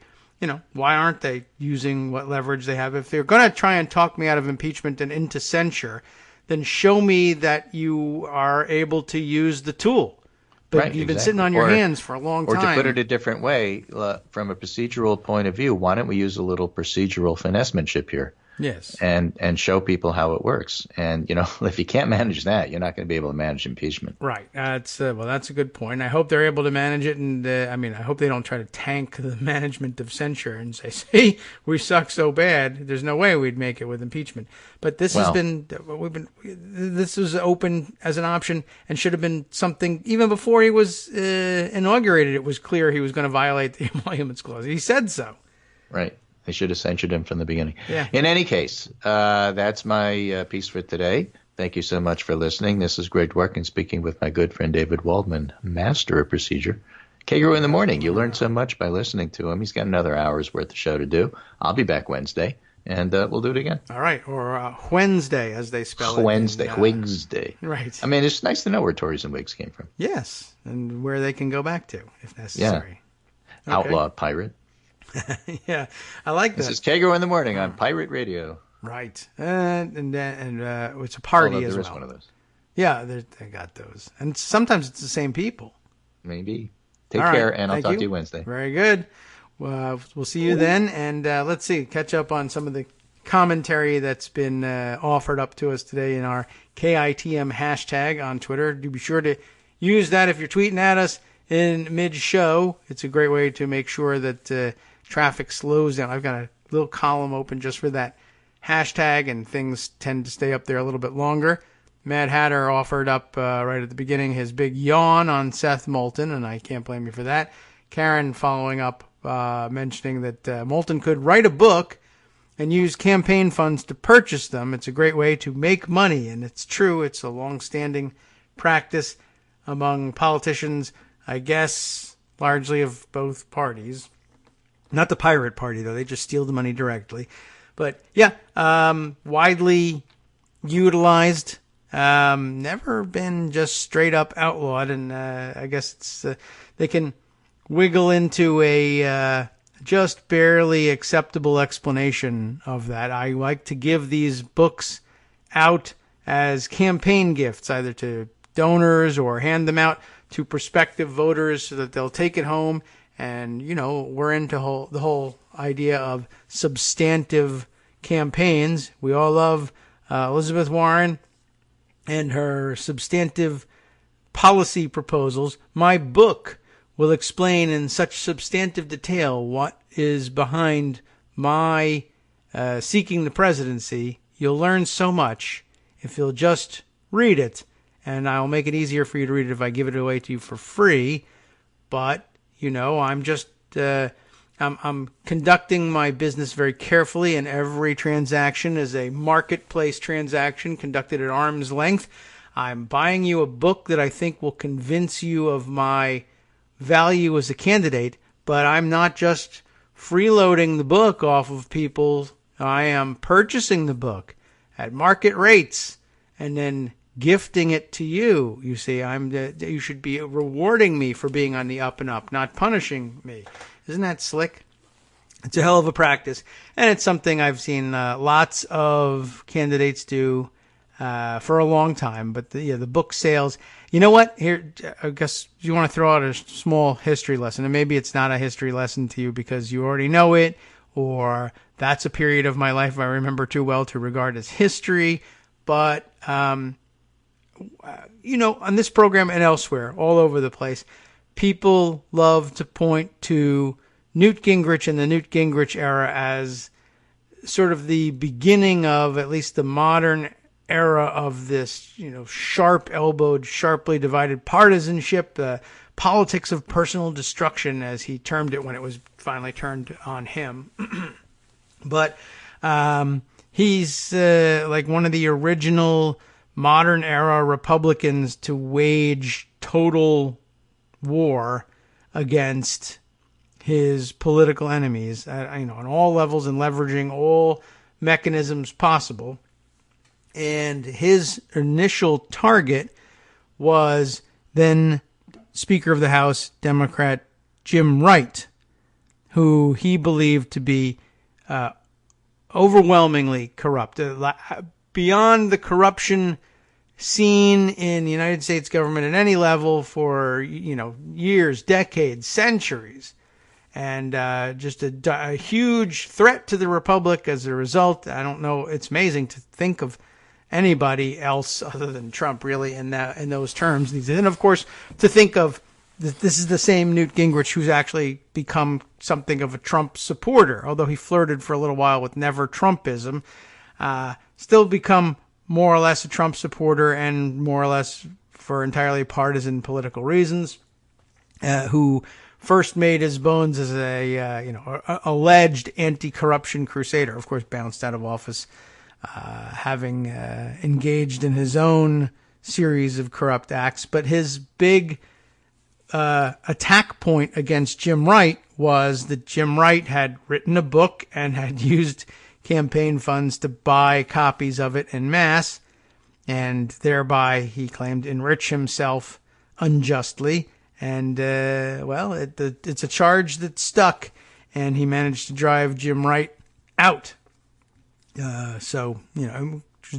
Why aren't they using what leverage they have? If they're going to try and talk me out of impeachment and into censure, then show me that you are able to use the tool. But right, you've been sitting on your hands for a long time. Or to put it a different way, from a procedural point of view, why don't we use a little procedural finessemanship here? Yes. And show people how it works. And, if you can't manage that, you're not going to be able to manage impeachment. Right. That's a good point. I hope they're able to manage it. And I hope they don't try to tank the management of censure and say, see, we suck so bad. There's no way we'd make it with impeachment. But this this was open as an option and should have been something even before he was inaugurated. It was clear he was going to violate the emoluments clause. He said so. Right. They should have censured him from the beginning. Yeah. In any case, that's my piece for today. Thank you so much for listening. This is great work in speaking with my good friend David Waldman, master of procedure. Kagro in the morning. You learn so much by listening to him. He's got another hour's worth of show to do. I'll be back Wednesday, and we'll do it again. All right. Or Wednesday, as they spell it. Wednesday. Right. I mean, it's nice to know where Tories and Whigs came from. Yes, and where they can go back to, if necessary. Yeah. Okay. Outlaw pirate. Yeah, I like that. This is Kagro in the morning on Pirate Radio. Right, and it's a party as well. There is one of those. Yeah, they got those, and sometimes it's the same people. Maybe. Take care, and I'll talk to you Wednesday. Very good. We'll see you then, and let's catch up on some of the commentary that's been offered up to us today in our KITM hashtag on Twitter. Do be sure to use that if you're tweeting at us in mid-show. It's a great way to make sure that traffic slows down. I've got a little column open just for that hashtag, and things tend to stay up there a little bit longer. Mad Hatter offered up right at the beginning his big yawn on Seth Moulton, and I can't blame you for that. Karen following up, mentioning that Moulton could write a book and use campaign funds to purchase them. It's a great way to make money, and it's true. It's a long-standing practice among politicians, I guess, largely of both parties. Not the pirate party, though. They just steal the money directly. But, yeah, widely utilized. Never been just straight up outlawed. And I guess it's they can wiggle into a just barely acceptable explanation of that. I like to give these books out as campaign gifts, either to donors or hand them out to prospective voters so that they'll take it home. And, we're into the whole idea of substantive campaigns. We all love Elizabeth Warren and her substantive policy proposals. My book will explain in such substantive detail what is behind my seeking the presidency. You'll learn so much if you'll just read it. And I'll make it easier for you to read it if I give it away to you for free. But I'm just I'm conducting my business very carefully, and every transaction is a marketplace transaction conducted at arm's length. I'm buying you a book that I think will convince you of my value as a candidate, but I'm not just freeloading the book off of people. I am purchasing the book at market rates and then gifting it to you. You see, you should be rewarding me for being on the up and up, not punishing me. Isn't that slick? It's a hell of a practice, and it's something I've seen lots of candidates do for a long time. But the book sales, you know what? Here, I guess you want to throw out a small history lesson, and maybe it's not a history lesson to you because you already know it, or that's a period of my life I remember too well to regard as history. But on this program and elsewhere, all over the place, people love to point to Newt Gingrich and the Newt Gingrich era as sort of the beginning of at least the modern era of this, sharp-elbowed, sharply divided partisanship, the politics of personal destruction, as he termed it when it was finally turned on him. But he's like one of the original modern era Republicans to wage total war against his political enemies, on all levels and leveraging all mechanisms possible. And his initial target was then Speaker of the House, Democrat Jim Wright, who he believed to be overwhelmingly corrupt. Beyond the corruption seen in the United States government at any level for, years, decades, centuries. And just a huge threat to the Republic as a result. I don't know. It's amazing to think of anybody else other than Trump, really, in those terms. And, of course, to think of this is the same Newt Gingrich who's actually become something of a Trump supporter, although he flirted for a little while with never Trumpism, still become more or less a Trump supporter and more or less for entirely partisan political reasons, who first made his bones as a alleged anti-corruption crusader, of course bounced out of office, having engaged in his own series of corrupt acts. But his big attack point against Jim Wright was that Jim Wright had written a book and had used campaign funds to buy copies of it en masse, and thereby, he claimed, enrich himself unjustly. And, it's a charge that stuck, and he managed to drive Jim Wright out. He was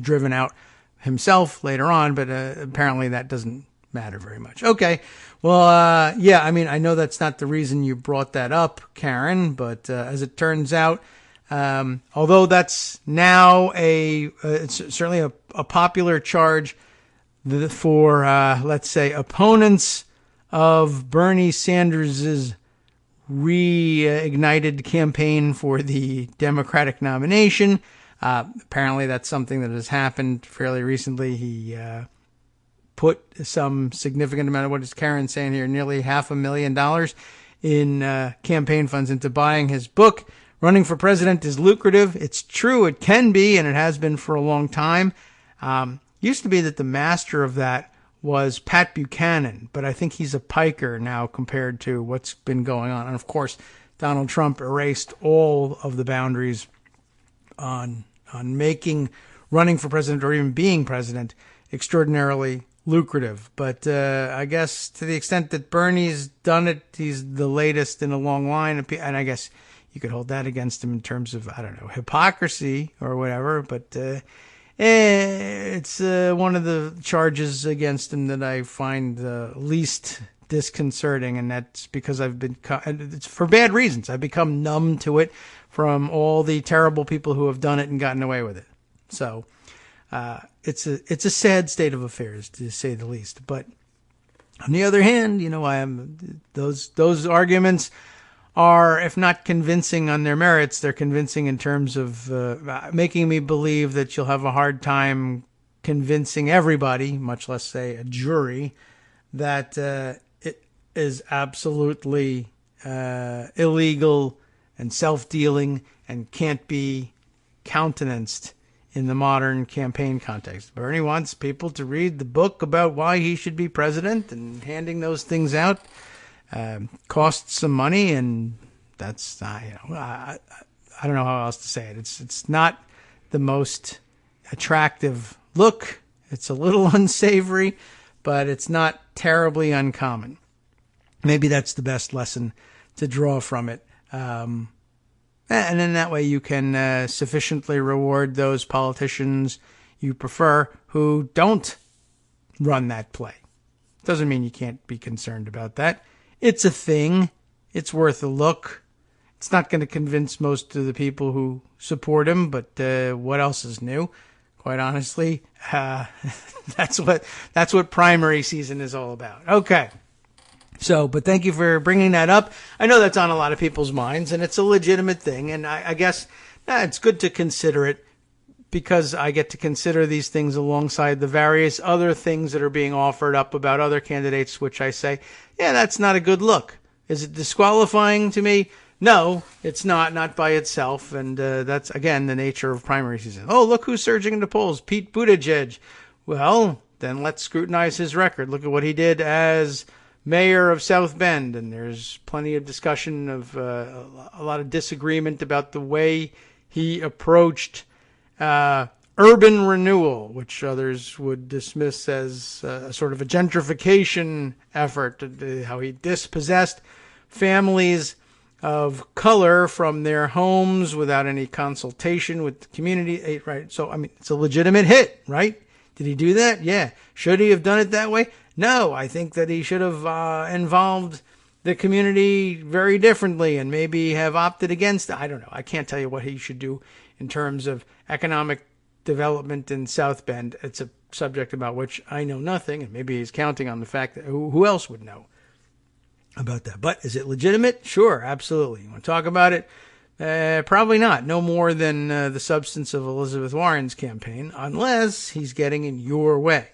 driven out himself later on, but apparently that doesn't matter very much. Okay. Well, I know that's not the reason you brought that up, Karen, but as it turns out, although that's now it's certainly a popular charge for, let's say, opponents of Bernie Sanders' reignited campaign for the Democratic nomination. Apparently that's something that has happened fairly recently. He put some significant amount of, what is Karen saying here, nearly $500,000 in campaign funds into buying his book. Running for president is lucrative. It's true. It can be, and it has been for a long time. Used to be that the master of that was Pat Buchanan, but I think he's a piker now compared to what's been going on. And of course, Donald Trump erased all of the boundaries on making running for president or even being president extraordinarily lucrative. But I guess to the extent that Bernie's done it, he's the latest in a long line. And I guess you could hold that against him in terms of, I don't know, hypocrisy or whatever. But it's one of the charges against him that I find least disconcerting, and that's because it's for bad reasons. I've become numb to it from all the terrible people who have done it and gotten away with it. So it's a sad state of affairs, to say the least. But on the other hand, those arguments are, if not convincing on their merits, they're convincing in terms of making me believe that you'll have a hard time convincing everybody, much less, say, a jury, that it is absolutely illegal and self-dealing and can't be countenanced in the modern campaign context. Bernie wants people to read the book about why he should be president, and handing those things out costs some money, and that's I don't know how else to say it. It's not the most attractive look. It's a little unsavory, but it's not terribly uncommon. Maybe that's the best lesson to draw from it. And then that way you can sufficiently reward those politicians you prefer who don't run that play. Doesn't mean you can't be concerned about that. It's a thing. It's worth a look. It's not going to convince most of the people who support him, but what else is new? Quite honestly, that's what primary season is all about. Okay. So, but thank you for bringing that up. I know that's on a lot of people's minds, and it's a legitimate thing, and I guess it's good to consider it, because I get to consider these things alongside the various other things that are being offered up about other candidates, which I say, yeah, that's not a good look. Is it disqualifying to me? No, it's not by itself, and that's, again, the nature of primary season. Oh, look who's surging in the polls, Pete Buttigieg. Well, then let's scrutinize his record. Look at what he did as mayor of South Bend, and there's plenty of discussion of a lot of disagreement about the way he approached urban renewal, which others would dismiss as a sort of a gentrification effort, how he dispossessed families of color from their homes without any consultation with the community, right? So, I mean, it's a legitimate hit, right? Did he do that? Yeah. Should he have done it that way? No. I think that he should have involved the community very differently and maybe have opted against it. I don't know. I can't tell you what he should do in terms of economic development in South Bend. It's a subject about which I know nothing, and maybe he's counting on the fact that who else would know about that. But is it legitimate? Sure, absolutely. You want to talk about it? Probably not. No more than the substance of Elizabeth Warren's campaign, unless he's getting in your way.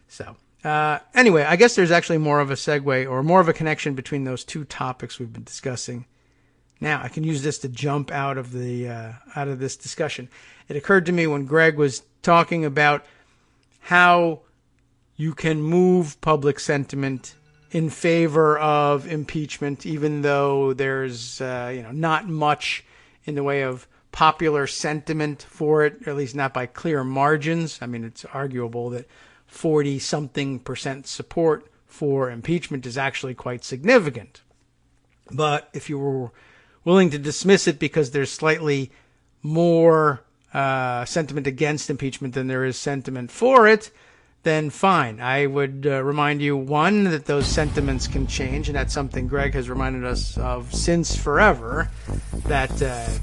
So, anyway, I guess there's actually more of a segue or more of a connection between those two topics we've been discussing. Now, I can use this to jump out of this discussion. It occurred to me when Greg was talking about how you can move public sentiment in favor of impeachment, even though there's not much in the way of popular sentiment for it, or at least not by clear margins. I mean, it's arguable that 40-something% support for impeachment is actually quite significant. But if you were willing to dismiss it because there's slightly more sentiment against impeachment than there is sentiment for it, then fine. I would remind you, one, that those sentiments can change, and that's something Greg has reminded us of since forever. That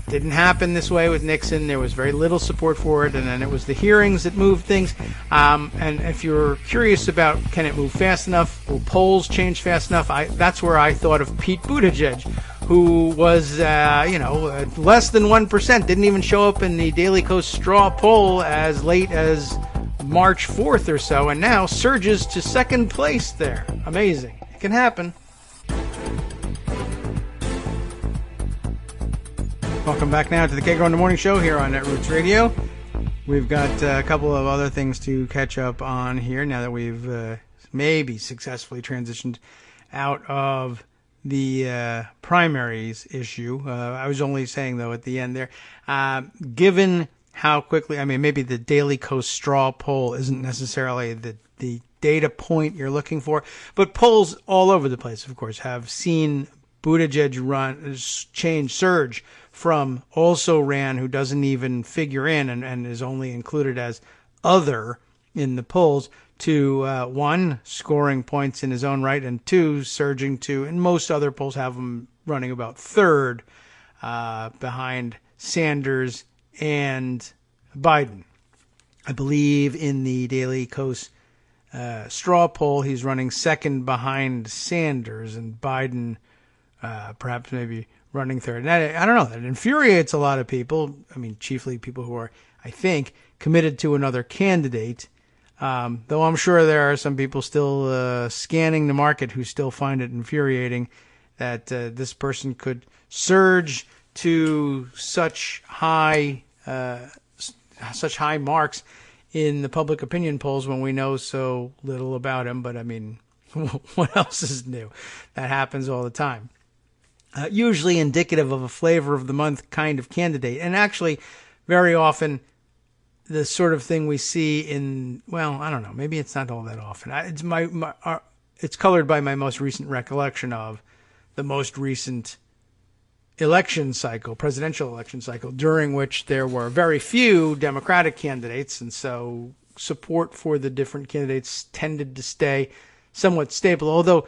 didn't happen this way with Nixon. There was very little support for it, and then it was the hearings that moved things. And if you're curious about can it move fast enough, will polls change fast enough, that's where I thought of Pete Buttigieg, who was, less than 1%, didn't even show up in the Daily Kos straw poll as late as March 4th or so, and now surges to second place there. Amazing. It can happen. Welcome back now to the Kagro in the Morning Show here on Netroots Radio. We've got a couple of other things to catch up on here now that we've maybe successfully transitioned out of the primaries issue. I was only saying, though, at the end there, given how quickly, I mean, maybe the Daily Kos straw poll isn't necessarily the data point you're looking for, but polls all over the place, of course, have seen Buttigieg surge from also ran, who doesn't even figure in and is only included as other in the polls, to one, scoring points in his own right, and two, surging to, and most other polls have him running about third behind Sanders and Biden. I believe in the Daily Kos straw poll, he's running second behind Sanders, and Biden perhaps maybe running third. And that, I don't know, that infuriates a lot of people. I mean, chiefly people who are, I think, committed to another candidate. Though I'm sure there are some people still scanning the market who still find it infuriating that this person could surge to such high marks in the public opinion polls when we know so little about him. But I mean, what else is new? That happens all the time. Usually indicative of a flavor of the month kind of candidate. And actually, very often, the sort of thing we see in, well, I don't know, maybe it's not all that often. It's colored by my most recent recollection of the most recent presidential election cycle, during which there were very few Democratic candidates, and so support for the different candidates tended to stay somewhat stable. Although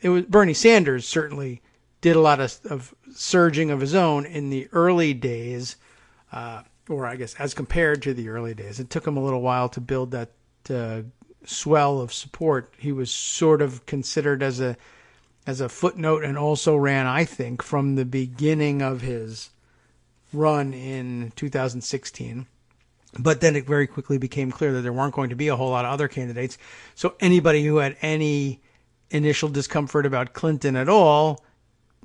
it was Bernie Sanders certainly did a lot of surging of his own in the early days, or I guess as compared to the early days. It took him a little while to build that swell of support. He was sort of considered as a footnote and also ran, I think, from the beginning of his run in 2016. But then it very quickly became clear that there weren't going to be a whole lot of other candidates. So anybody who had any initial discomfort about Clinton at all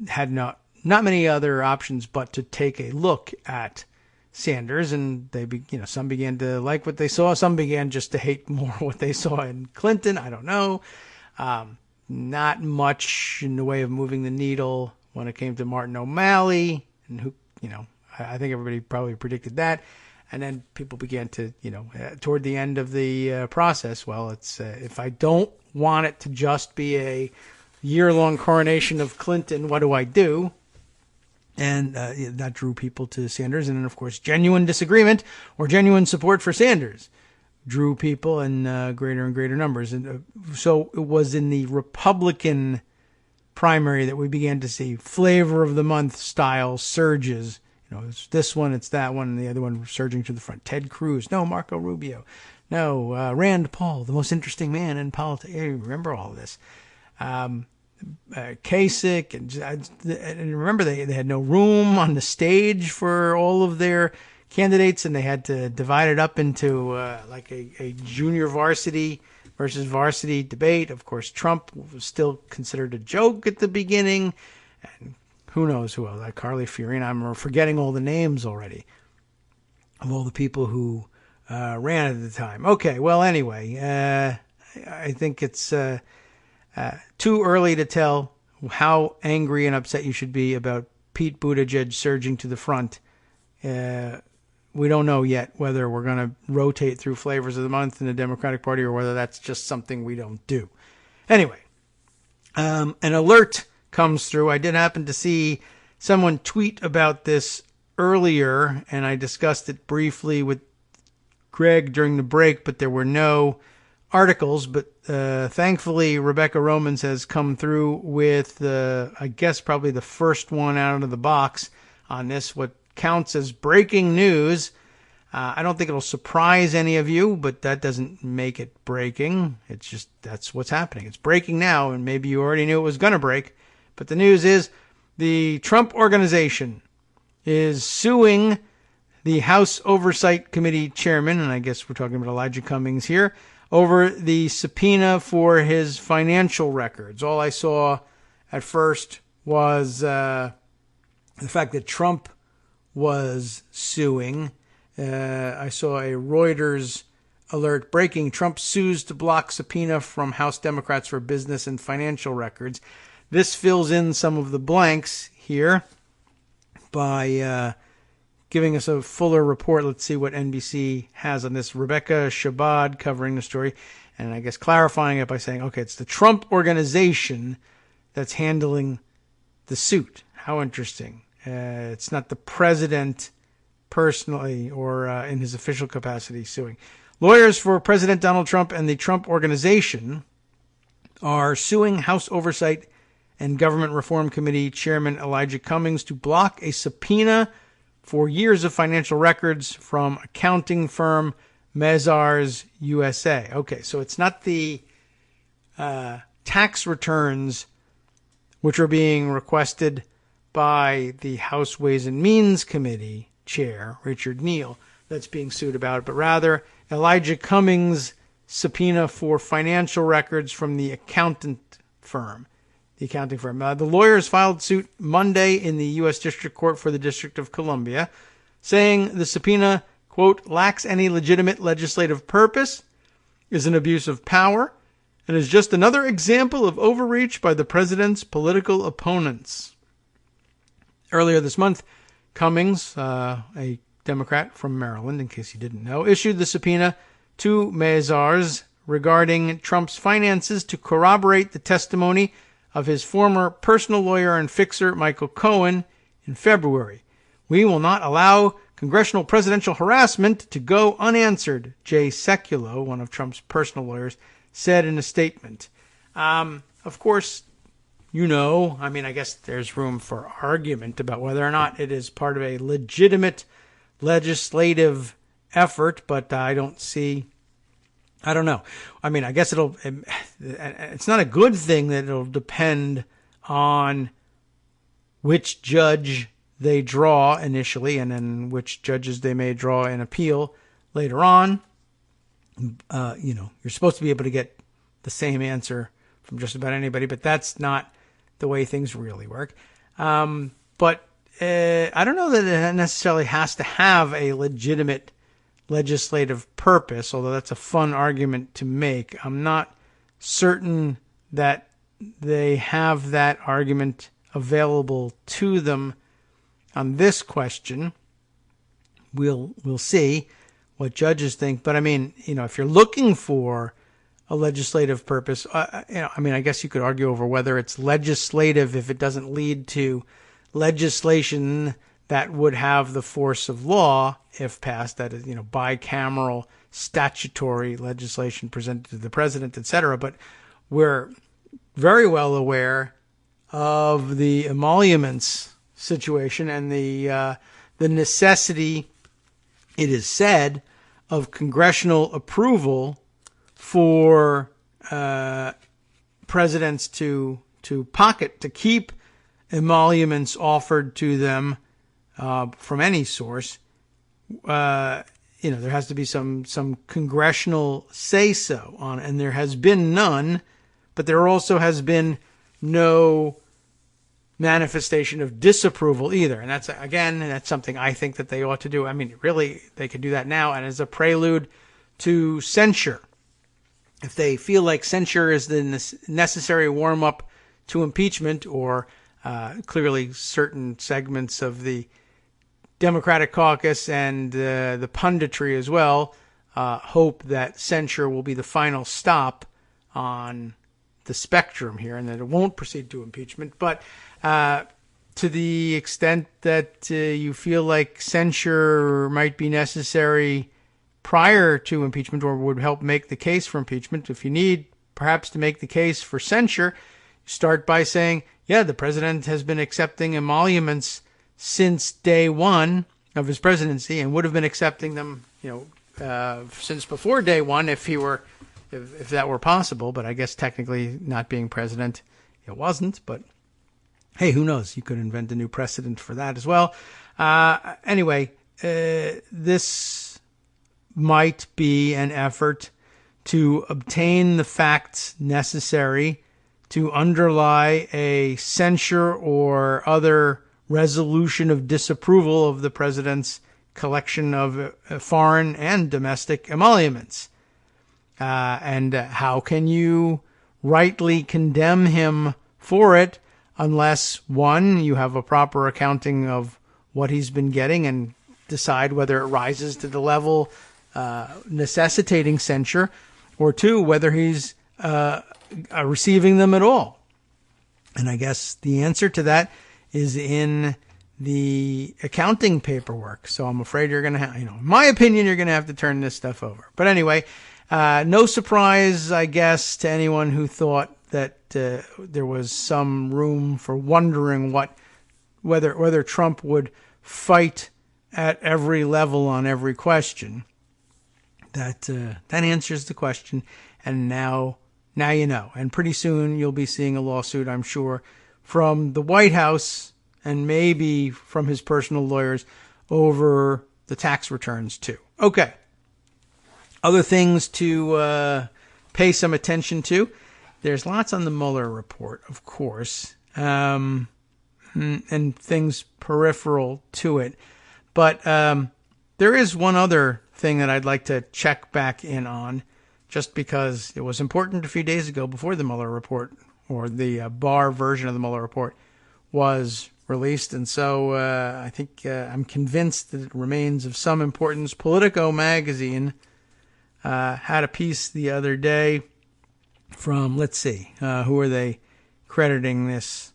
had not many other options but to take a look at Sanders, and some began to like what they saw. Some began just to hate more what they saw in Clinton. I don't know. Not much in the way of moving the needle when it came to Martin O'Malley, and who, I think everybody probably predicted that. And then people began to, toward the end of the process, well, it's if I don't want it to just be a year-long coronation of Clinton, what do I do? And that drew people to Sanders. And then, of course, genuine disagreement or genuine support for Sanders drew people in greater and greater numbers. And so it was in the Republican primary that we began to see flavor of the month style surges. It's this one, it's that one, and the other one surging to the front. Ted Cruz, no, Marco Rubio, no, Rand Paul, the most interesting man in politics. Hey, remember all of this. Kasich, and remember they had no room on the stage for all of their candidates, and they had to divide it up into like a junior varsity versus varsity debate. Of course, Trump was still considered a joke at the beginning, and who knows who else, like Carly Fiorina. I'm forgetting all the names already of all the people who ran at the time. Okay, well, anyway, I think it's too early to tell how angry and upset you should be about Pete Buttigieg surging to the front. We don't know yet whether we're going to rotate through flavors of the month in the Democratic Party or whether that's just something we don't do. Anyway, an alert comes through. I did happen to see someone tweet about this earlier, and I discussed it briefly with Greg during the break, but there were no articles. But thankfully, Rebecca Romans has come through with, I guess, probably the first one out of the box on this, what counts as breaking news. I don't think it'll surprise any of you, but that doesn't make it breaking. It's just, that's what's happening. It's breaking now, and maybe you already knew it was going to break. But the news is the Trump Organization is suing the House Oversight Committee chairman, and I guess we're talking about Elijah Cummings here, over the subpoena for his financial records. All I saw at first was the fact that Trump was suing. I saw a Reuters alert breaking: Trump sues to block subpoena from House Democrats for business and financial records. This fills in some of the blanks here by giving us a fuller report. Let's see what NBC has on this. Rebecca Shabad covering the story, and I guess clarifying it by saying, okay, it's the Trump Organization that's handling the suit. How interesting. It's not the president personally or in his official capacity suing. Lawyers for President Donald Trump and the Trump Organization are suing House Oversight and Government Reform Committee Chairman Elijah Cummings to block a subpoena for years of financial records from accounting firm Mazars USA. Okay, so it's not the tax returns which are being requested by the House Ways and Means Committee Chair, Richard Neal, that's being sued about, but rather Elijah Cummings' subpoena for financial records from the accounting firm. The lawyers filed suit Monday in the U.S. District Court for the District of Columbia, saying the subpoena, quote, lacks any legitimate legislative purpose, is an abuse of power, and is just another example of overreach by the president's political opponents. Earlier this month, Cummings, a Democrat from Maryland, in case you didn't know, issued the subpoena to Mazars regarding Trump's finances to corroborate the testimony of his former personal lawyer and fixer, Michael Cohen, in February. We will not allow congressional presidential harassment to go unanswered, Jay Sekulow, one of Trump's personal lawyers, said in a statement. Of course, I guess there's room for argument about whether or not it is part of a legitimate legislative effort, but I don't know. I guess it's not a good thing that it'll depend on which judge they draw initially and then which judges they may draw in appeal later on. You're supposed to be able to get the same answer from just about anybody, but that's not the way things really work. But I don't know that it necessarily has to have a legitimate legislative purpose, although that's a fun argument to make. I'm not certain that they have that argument available to them on this question, we'll see what judges think. But I mean, if you're looking for a legislative purpose, I guess you could argue over whether it's legislative if it doesn't lead to legislation that would have the force of law if passed. That is, bicameral statutory legislation presented to the president, etc. But we're very well aware of the emoluments situation and the necessity, it is said, of congressional approval for presidents to keep emoluments offered to them from any source. There has to be some congressional say-so on it, and there has been none, but there also has been no manifestation of disapproval either. And that's something I think that they ought to do. I mean, really, they could do that now, and as a prelude to censure. If they feel like censure is the necessary warm-up to impeachment, or clearly certain segments of the Democratic caucus and the punditry as well hope that censure will be the final stop on the spectrum here and that it won't proceed to impeachment. But to the extent that you feel like censure might be necessary prior to impeachment or would help make the case for impeachment, if you need perhaps to make the case for censure, start by saying, yeah, the president has been accepting emoluments since day one of his presidency and would have been accepting them, since before day one if that were possible. But I guess technically, not being president, it wasn't. But hey, who knows? You could invent a new precedent for that as well. Anyway, this might be an effort to obtain the facts necessary to underlie a censure or other resolution of disapproval of the president's collection of foreign and domestic emoluments. And how can you rightly condemn him for it unless, one, you have a proper accounting of what he's been getting and decide whether it rises to the level necessitating censure, or two, whether he's receiving them at all. And I guess the answer to that is in the accounting paperwork. So I'm afraid you're going to have, in my opinion, you're going to have to turn this stuff over. But anyway, no surprise, I guess, to anyone who thought that there was some room for wondering whether Trump would fight at every level on every question. That answers the question, and now you know. And pretty soon you'll be seeing a lawsuit, I'm sure, from the White House and maybe from his personal lawyers over the tax returns too. Okay. Other things to pay some attention to. There's lots on the Mueller report, of course, and things peripheral to it. But there is one other thing that I'd like to check back in on, just because it was important a few days ago before the Mueller report, or the Barr version of the Mueller report, was released. And so I think I'm convinced that it remains of some importance. Politico magazine had a piece the other day from, let's see, who are they crediting this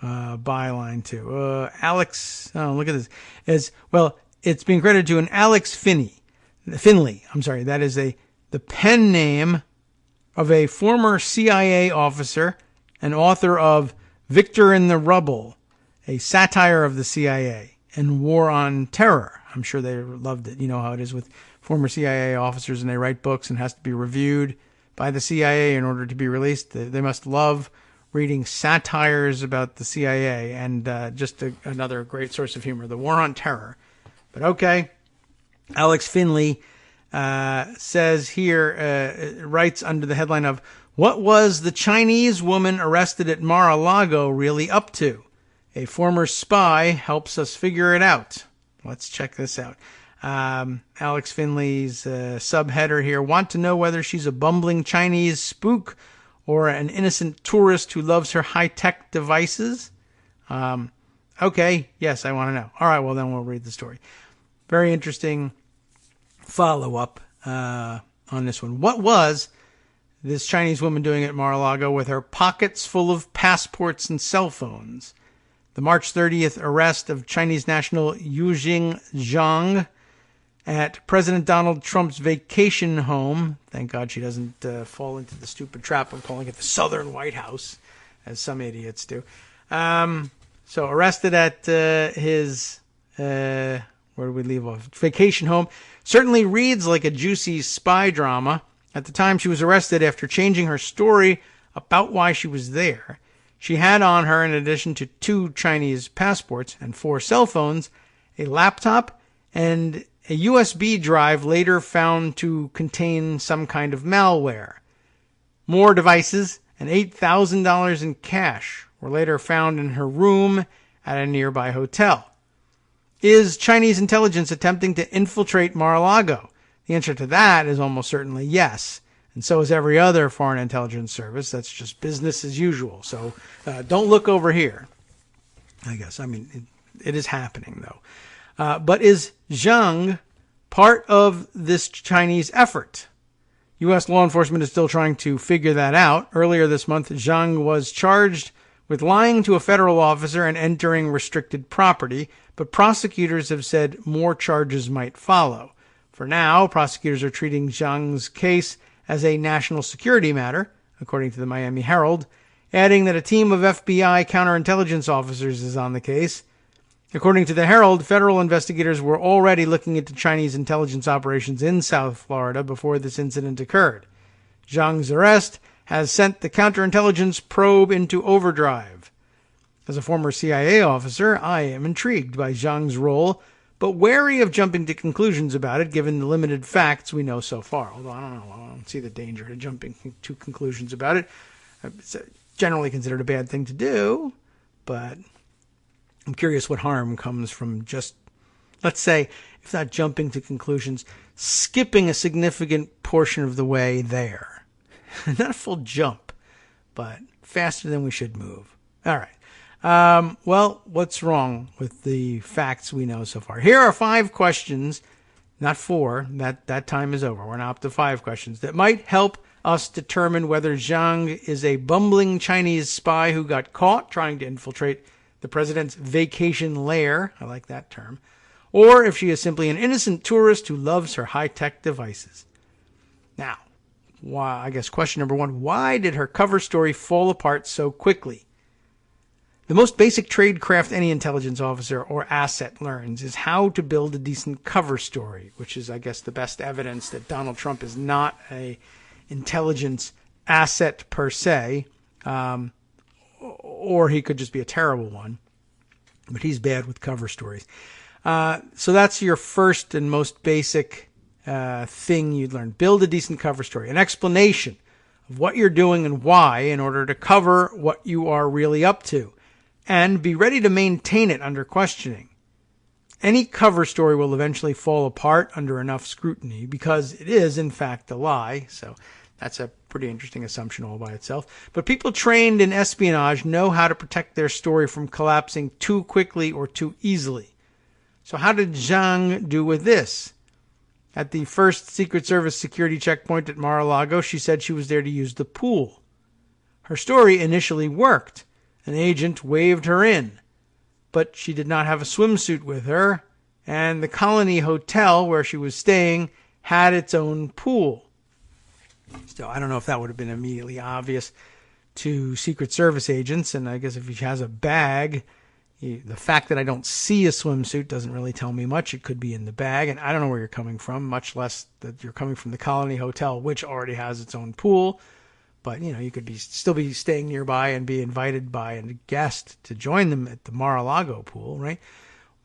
byline to? Alex, look at this. It's being credited to an Alex Finley. That is the pen name of a former CIA officer and author of Victor in the Rubble, a satire of the CIA and War on Terror. I'm sure they loved it. You know how it is with former CIA officers, and they write books and has to be reviewed by the CIA in order to be released. They must love reading satires about the CIA, and just another great source of humor, the War on Terror. But okay, Alex Finley says here, writes under the headline of, "What was the Chinese woman arrested at Mar-a-Lago really up to? A former spy helps us figure it out." Let's check this out. Alex Finley's subheader here: "Want to know whether she's a bumbling Chinese spook or an innocent tourist who loves her high-tech devices?" Okay, yes, I want to know. All right, well, then we'll read the story. very interesting follow-up on this one. What was this Chinese woman doing at Mar-a-Lago with her pockets full of passports and cell phones? The March 30th arrest of Chinese national Yujing Zhang at President Donald Trump's vacation home. Thank God she doesn't fall into the stupid trap of calling it the Southern White House, as some idiots do. So arrested at his, where did we leave off? Vacation home. Certainly reads like a juicy spy drama. At the time, she was arrested after changing her story about why she was there. She had on her, in addition to 2 Chinese passports and 4 cell phones, a laptop and a USB drive later found to contain some kind of malware. More devices and $8,000 in cash were later found in her room at a nearby hotel. Is Chinese intelligence attempting to infiltrate Mar-a-Lago? The answer to that is almost certainly yes. And so is every other foreign intelligence service. That's just business as usual. So don't look over here, I guess. I mean, it is happening, though. But is Zhang part of this Chinese effort? U.S. law enforcement is still trying to figure that out. Earlier this month, Zhang was charged with lying to a federal officer and entering restricted property, but prosecutors have said more charges might follow. For now, prosecutors are treating Zhang's case as a national security matter, according to the Miami Herald, adding that a team of FBI counterintelligence officers is on the case. According to the Herald, federal investigators were already looking into Chinese intelligence operations in South Florida before this incident occurred. Zhang's arrest has sent the counterintelligence probe into overdrive. As a former CIA officer, I am intrigued by Zhang's role, but wary of jumping to conclusions about it given the limited facts we know so far. Although I don't see the danger to jumping to conclusions about it. It's generally considered a bad thing to do, but I'm curious what harm comes from just, let's say, if not jumping to conclusions, skipping a significant portion of the way there. Not a full jump, but faster than we should move. All right. Well, what's wrong with the facts we know so far? Here are 5 questions, not 4. That time is over. We're now up to 5 questions that might help us determine whether Zhang is a bumbling Chinese spy who got caught trying to infiltrate the president's vacation lair. I like that term. Or if she is simply an innocent tourist who loves her high-tech devices. Now, I guess question number 1, why did her cover story fall apart so quickly? The most basic tradecraft any intelligence officer or asset learns is how to build a decent cover story, which is, I guess, the best evidence that Donald Trump is not a intelligence asset per se, or he could just be a terrible one, but he's bad with cover stories. So that's your first and most basic thing you'd learn. Build a decent cover story, an explanation of what you're doing and why in order to cover what you are really up to. And be ready to maintain it under questioning. Any cover story will eventually fall apart under enough scrutiny because it is, in fact, a lie. So that's a pretty interesting assumption all by itself. But people trained in espionage know how to protect their story from collapsing too quickly or too easily. So how did Zhang do with this? At the first Secret Service security checkpoint at Mar-a-Lago, she said she was there to use the pool. Her story initially worked. An agent waved her in, but she did not have a swimsuit with her, and the Colony Hotel where she was staying had its own pool. So I don't know if that would have been immediately obvious to Secret Service agents, and I guess if she has a bag, the fact that I don't see a swimsuit doesn't really tell me much. It could be in the bag, and I don't know where you're coming from, much less that you're coming from the Colony Hotel, which already has its own pool. But, you could still be staying nearby and be invited by a guest to join them at the Mar-a-Lago pool, right?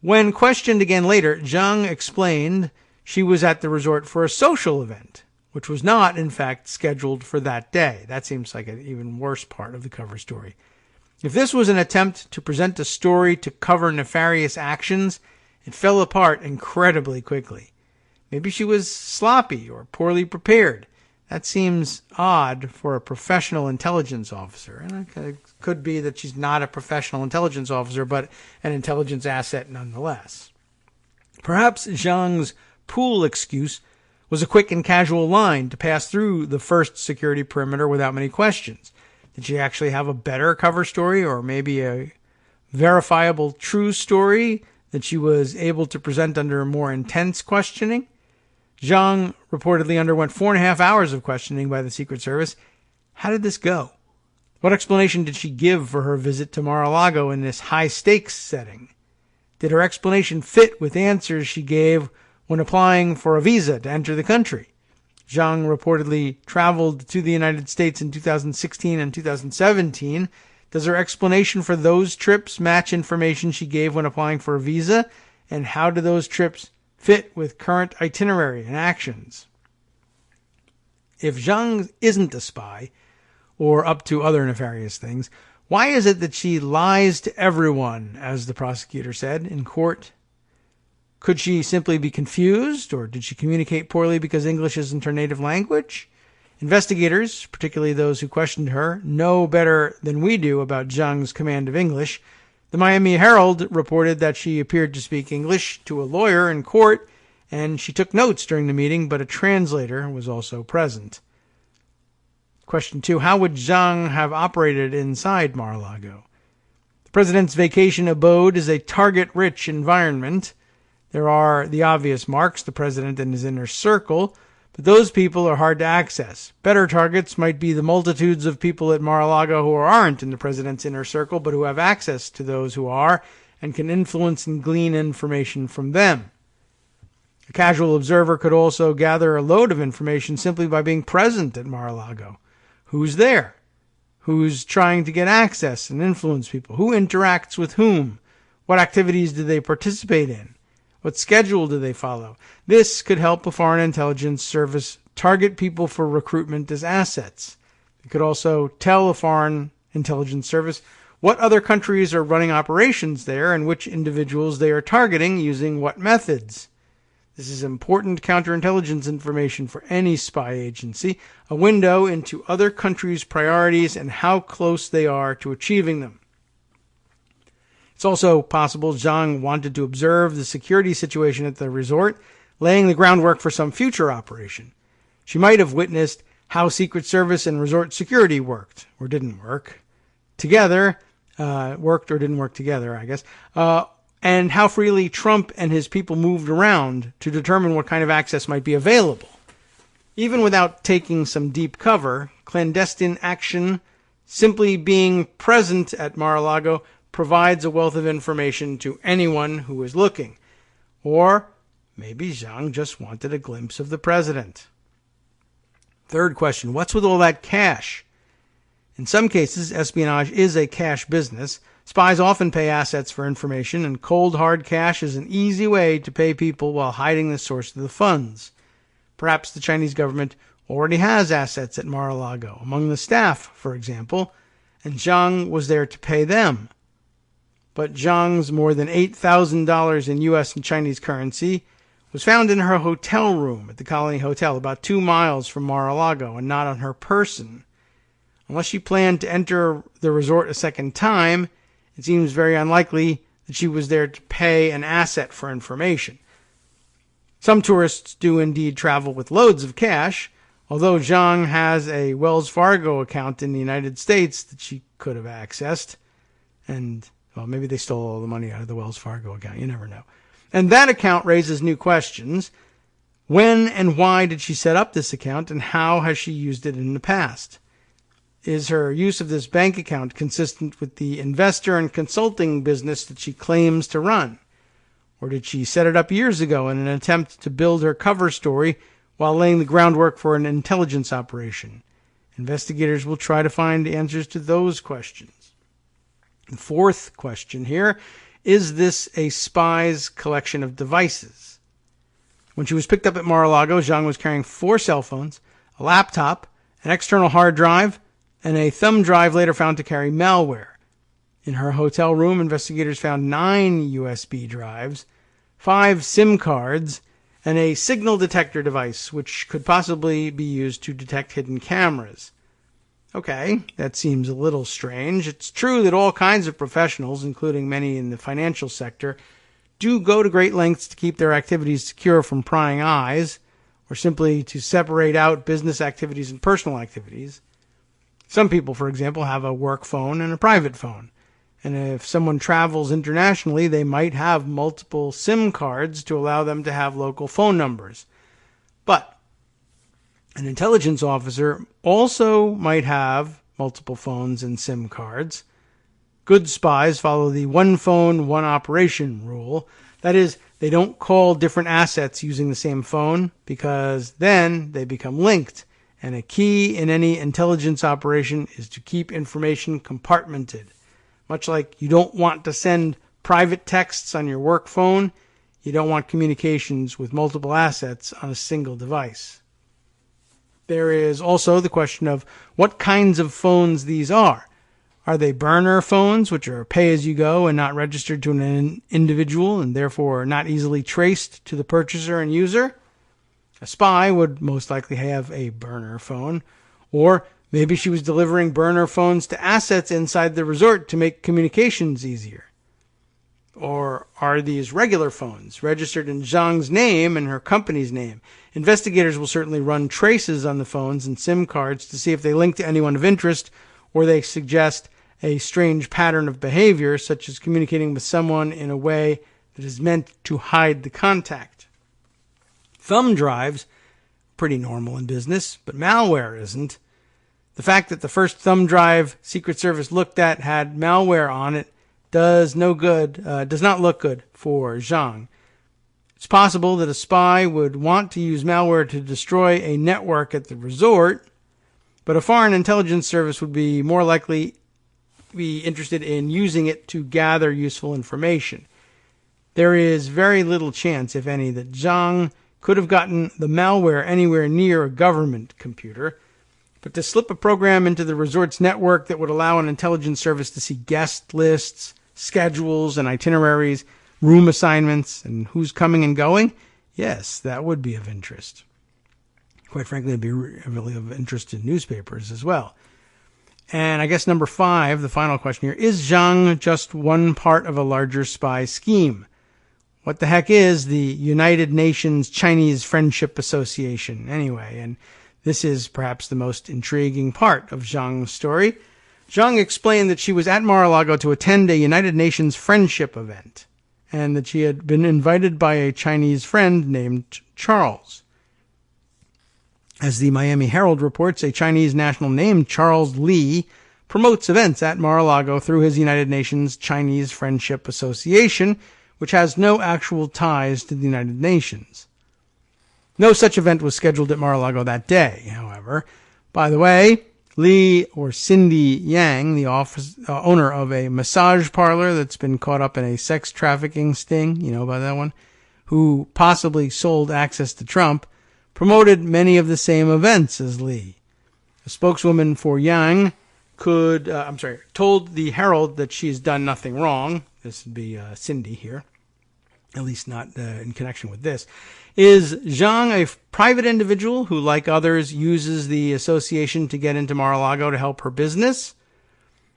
When questioned again later, Zhang explained she was at the resort for a social event, which was not, in fact, scheduled for that day. That seems like an even worse part of the cover story. If this was an attempt to present a story to cover nefarious actions, it fell apart incredibly quickly. Maybe she was sloppy or poorly prepared. That seems odd for a professional intelligence officer. And it could be that she's not a professional intelligence officer, but an intelligence asset nonetheless. Perhaps Zhang's pool excuse was a quick and casual line to pass through the first security perimeter without many questions. Did she actually have a better cover story, or maybe a verifiable true story that she was able to present under more intense questioning? Zhang reportedly underwent 4.5 hours of questioning by the Secret Service. How did this go? What explanation did she give for her visit to Mar-a-Lago in this high-stakes setting? Did her explanation fit with answers she gave when applying for a visa to enter the country? Zhang reportedly traveled to the United States in 2016 and 2017. Does her explanation for those trips match information she gave when applying for a visa? And how do those trips fit with current itinerary and actions? If Zhang isn't a spy, or up to other nefarious things, why is it that she lies to everyone, as the prosecutor said in court? Could she simply be confused, or did she communicate poorly because English isn't her native language? Investigators, particularly those who questioned her, know better than we do about Zhang's command of English. The Miami Herald reported that she appeared to speak English to a lawyer in court, and she took notes during the meeting, but a translator was also present. Question 2. How would Zhang have operated inside Mar-a-Lago? The president's vacation abode is a target-rich environment. There are the obvious marks, the president and his inner circle, but those people are hard to access. Better targets might be the multitudes of people at Mar-a-Lago who aren't in the president's inner circle, but who have access to those who are and can influence and glean information from them. A casual observer could also gather a load of information simply by being present at Mar-a-Lago. Who's there? Who's trying to get access and influence people? Who interacts with whom? What activities do they participate in? What schedule do they follow? This could help a foreign intelligence service target people for recruitment as assets. It could also tell a foreign intelligence service what other countries are running operations there and which individuals they are targeting using what methods. This is important counterintelligence information for any spy agency, a window into other countries' priorities and how close they are to achieving them. It's also possible Zhang wanted to observe the security situation at the resort, laying the groundwork for some future operation. She might have witnessed how Secret Service and resort security worked, or didn't work, together, worked or didn't work together, I guess, and how freely Trump and his people moved around to determine what kind of access might be available. Even without taking some deep cover, clandestine action, simply being present at Mar-a-Lago, provides a wealth of information to anyone who is looking. Or maybe Zhang just wanted a glimpse of the president. Third question, what's with all that cash? In some cases, espionage is a cash business. Spies often pay assets for information, and cold hard cash is an easy way to pay people while hiding the source of the funds. Perhaps the Chinese government already has assets at Mar-a-Lago, among the staff, for example, and Zhang was there to pay them. But Zhang's more than $8,000 in U.S. and Chinese currency was found in her hotel room at the Colony Hotel, about 2 miles from Mar-a-Lago, and not on her person. Unless she planned to enter the resort a second time, it seems very unlikely that she was there to pay an asset for information. Some tourists do indeed travel with loads of cash, although Zhang has a Wells Fargo account in the United States that she could have accessed. And, well, maybe they stole all the money out of the Wells Fargo account. You never know. And that account raises new questions. When and why did she set up this account, and how has she used it in the past? Is her use of this bank account consistent with the investor and consulting business that she claims to run? Or did she set it up years ago in an attempt to build her cover story while laying the groundwork for an intelligence operation? Investigators will try to find answers to those questions. The fourth question here, is this a spy's collection of devices? When she was picked up at Mar-a-Lago, Zhang was carrying 4 cell phones, a laptop, an external hard drive, and a thumb drive later found to carry malware. In her hotel room, investigators found 9 USB drives, 5 SIM cards, and a signal detector device, which could possibly be used to detect hidden cameras. Okay, that seems a little strange. It's true that all kinds of professionals, including many in the financial sector, do go to great lengths to keep their activities secure from prying eyes, or simply to separate out business activities and personal activities. Some people, for example, have a work phone and a private phone. And if someone travels internationally, they might have multiple SIM cards to allow them to have local phone numbers. But an intelligence officer also might have multiple phones and SIM cards. Good spies follow the one phone, one operation rule. That is, they don't call different assets using the same phone, because then they become linked. And a key in any intelligence operation is to keep information compartmented. Much like you don't want to send private texts on your work phone, you don't want communications with multiple assets on a single device. There is also the question of what kinds of phones these are. Are they burner phones, which are pay-as-you-go and not registered to an individual and therefore not easily traced to the purchaser and user? A spy would most likely have a burner phone, or maybe she was delivering burner phones to assets inside the resort to make communications easier. Or are these regular phones registered in Zhang's name and her company's name? Investigators will certainly run traces on the phones and SIM cards to see if they link to anyone of interest, or they suggest a strange pattern of behavior, such as communicating with someone in a way that is meant to hide the contact. Thumb drives, pretty normal in business, but malware isn't. The fact that the first thumb drive Secret Service looked at had malware on it does not look good for Zhang. It's possible that a spy would want to use malware to destroy a network at the resort, but a foreign intelligence service would be more likely be interested in using it to gather useful information. There is very little chance, if any, that Zhang could have gotten the malware anywhere near a government computer. But to slip a program into the resort's network that would allow an intelligence service to see guest lists, schedules, and itineraries, room assignments, and who's coming and going, yes, that would be of interest. Quite frankly, it'd be really of interest to newspapers as well. And I guess number 5, the final question here, is Zhang just one part of a larger spy scheme? What the heck is the United Nations Chinese Friendship Association anyway? And this is perhaps the most intriguing part of Zhang's story. Zhang explained that she was at Mar-a-Lago to attend a United Nations friendship event, and that she had been invited by a Chinese friend named Charles. As the Miami Herald reports, a Chinese national named Charles Li promotes events at Mar-a-Lago through his United Nations Chinese Friendship Association, which has no actual ties to the United Nations. No such event was scheduled at Mar-a-Lago that day, however. By the way, Li, or Cindy Yang, the owner of a massage parlor that's been caught up in a sex trafficking sting, you know about that one, who possibly sold access to Trump, promoted many of the same events as Li. A spokeswoman for Yang told the Herald that she's done nothing wrong. This would be Cindy here, at least not in connection with this. Is Zhang a private individual who, like others, uses the association to get into Mar-a-Lago to help her business?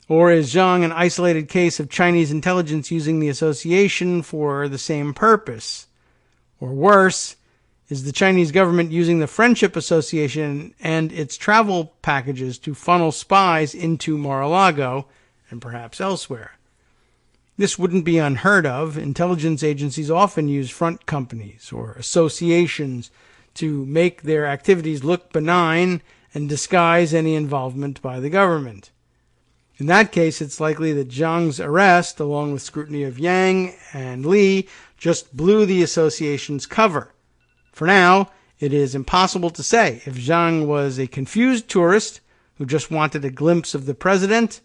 Or is Zhang an isolated case of Chinese intelligence using the association for the same purpose? Or worse, is the Chinese government using the Friendship Association and its travel packages to funnel spies into Mar-a-Lago and perhaps elsewhere? This wouldn't be unheard of. Intelligence agencies often use front companies or associations to make their activities look benign and disguise any involvement by the government. In that case, it's likely that Zhang's arrest, along with scrutiny of Yang and Li, just blew the association's cover. For now, it is impossible to say if Zhang was a confused tourist who just wanted a glimpse of the president,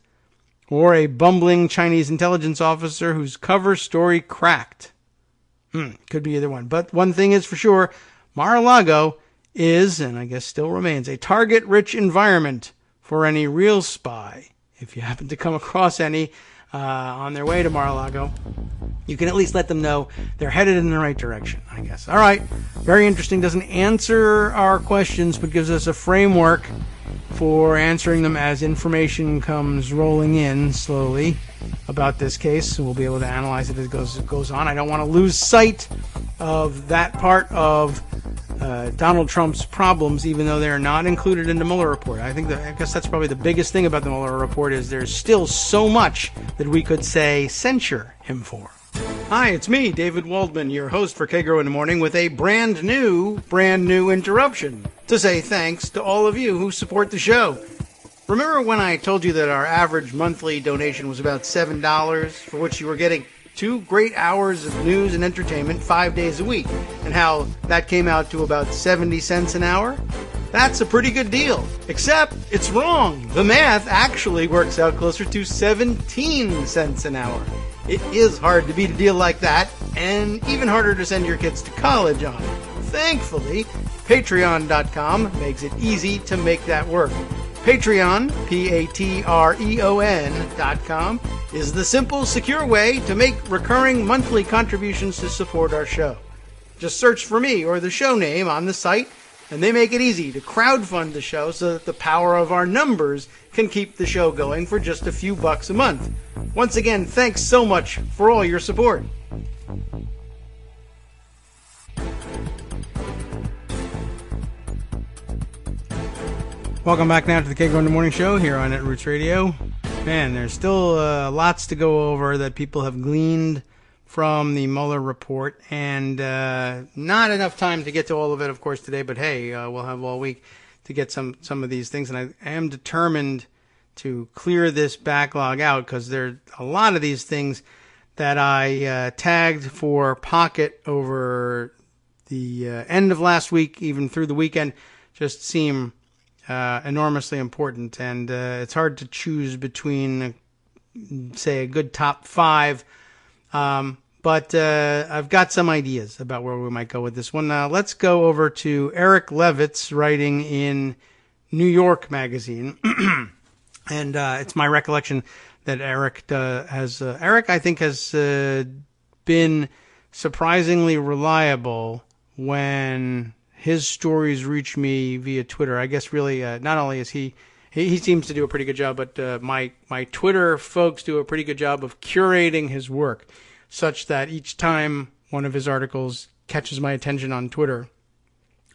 or a bumbling Chinese intelligence officer whose cover story cracked. Could be either one. But one thing is for sure, Mar-a-Lago is, and I guess still remains, a target-rich environment for any real spy. If you happen to come across any on their way to Mar-a-Lago, you can at least let them know they're headed in the right direction, I guess. All right, very interesting. Doesn't answer our questions, but gives us a framework for answering them as information comes rolling in slowly. about this case. We'll be able to analyze it as it goes on. I don't want to lose sight of that part of Donald Trump's problems, even though they're not included in the Mueller report. I guess that's probably the biggest thing about the Mueller report is there's still so much that we could say censure him for. Hi, it's me, David Waldman, your host for Kagro in the Morning, with a brand new interruption to say thanks to all of you who support the show. Remember when I told you that our average monthly donation was about $7, for which you were getting 2 great hours of news and entertainment 5 days a week, and how that came out to about 70 cents an hour? That's a pretty good deal, except it's wrong. The math actually works out closer to 17 cents an hour. It is hard to beat a deal like that, and even harder to send your kids to college on. Thankfully, Patreon.com makes it easy to make that work. Patreon, Patreon.com, is the simple, secure way to make recurring monthly contributions to support our show. Just search for me or the show name on the site, and they make it easy to crowdfund the show so that the power of our numbers can keep the show going for just a few bucks a month. Once again, thanks so much for all your support. Welcome back now to the Kagro in the Morning Show here on Netroots Radio. Man, there's still lots to go over that people have gleaned from the Mueller report, and not enough time to get to all of it, of course, today, but hey, we'll have all week to get some of these things, and I am determined to clear this backlog out, because there are a lot of these things that I tagged for Pocket over the end of last week, even through the weekend, just seem enormously important, and it's hard to choose between, say, a good top 5, but I've got some ideas about where we might go with this one. Now, let's go over to Eric Levitz, writing in New York Magazine. And it's my recollection that Eric has been surprisingly reliable when his stories reach me via Twitter. I guess really not only is he seems to do a pretty good job, but my Twitter folks do a pretty good job of curating his work, such that each time one of his articles catches my attention on Twitter,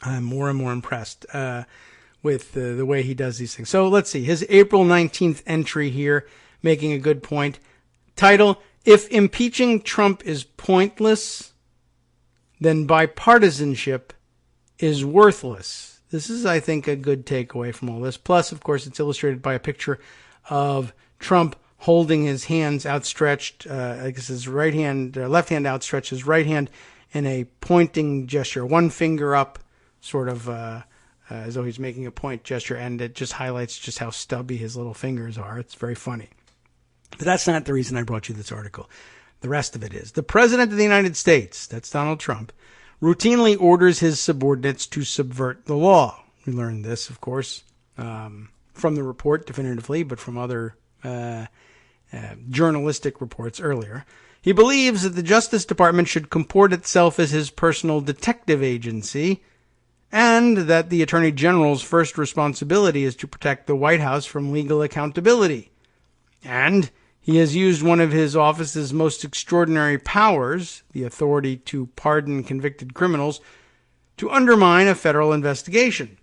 I'm more and more impressed with the way he does these things. So let's see. His April 19th entry here, making a good point. Title, If Impeaching Trump is Pointless, Then Bipartisanship is Worthless. This is, I think, a good takeaway from all this. Plus, of course, it's illustrated by a picture of Trump holding his hands outstretched, I guess his left hand outstretched, his right hand in a pointing gesture, one finger up, sort of as though he's making a point gesture, and it just highlights just how stubby his little fingers are. It's very funny. But that's not the reason I brought you this article. The rest of it is, the President of the United States, that's Donald Trump, routinely orders his subordinates to subvert the law. We learned this, of course, from the report definitively, but from other journalistic reports earlier. He believes that the Justice Department should comport itself as his personal detective agency, and that the Attorney General's first responsibility is to protect the White House from legal accountability. And he has used one of his office's most extraordinary powers, the authority to pardon convicted criminals, to undermine a federal investigation.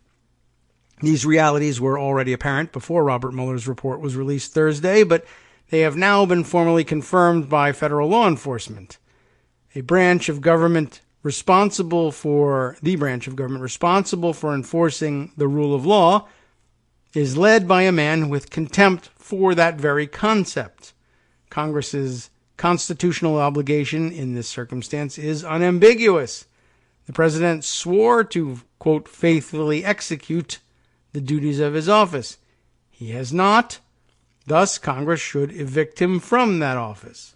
These realities were already apparent before Robert Mueller's report was released Thursday, but they have now been formally confirmed by federal law enforcement. The branch of government responsible for enforcing the rule of law is led by a man with contempt for that very concept. Congress's constitutional obligation in this circumstance is unambiguous. The president swore to, quote, faithfully execute the duties of his office. He has not. Thus, Congress should evict him from that office.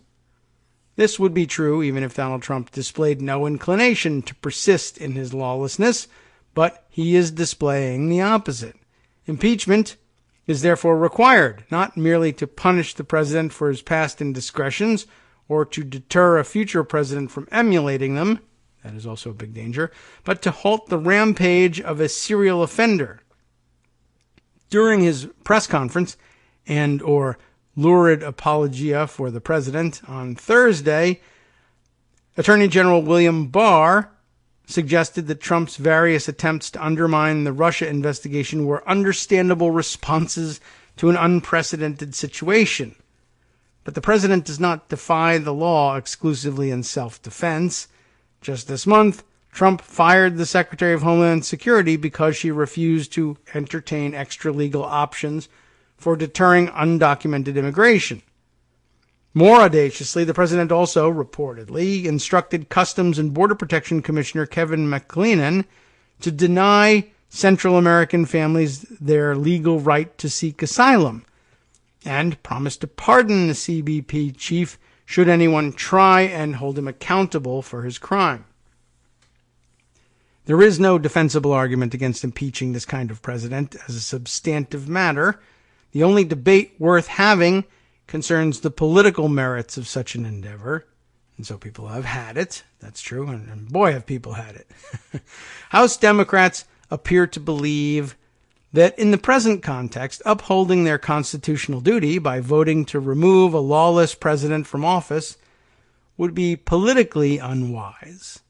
This would be true even if Donald Trump displayed no inclination to persist in his lawlessness, but he is displaying the opposite. Impeachment is therefore required, not merely to punish the president for his past indiscretions or to deter a future president from emulating them, that is also a big danger, but to halt the rampage of a serial offender. During his press conference and or lurid apologia for the president. On Thursday, Attorney General William Barr suggested that Trump's various attempts to undermine the Russia investigation were understandable responses to an unprecedented situation. But the president does not defy the law exclusively in self-defense. Just this month, Trump fired the Secretary of Homeland Security because she refused to entertain extra-legal options for deterring undocumented immigration. More audaciously, the president also, reportedly, instructed Customs and Border Protection Commissioner Kevin McClellan to deny Central American families their legal right to seek asylum, and promised to pardon the CBP chief should anyone try and hold him accountable for his crime. There is no defensible argument against impeaching this kind of president as a substantive matter. The only debate worth having concerns the political merits of such an endeavor. And so people have had it. That's true. And boy, have people had it. House Democrats appear to believe that in the present context, upholding their constitutional duty by voting to remove a lawless president from office would be politically unwise.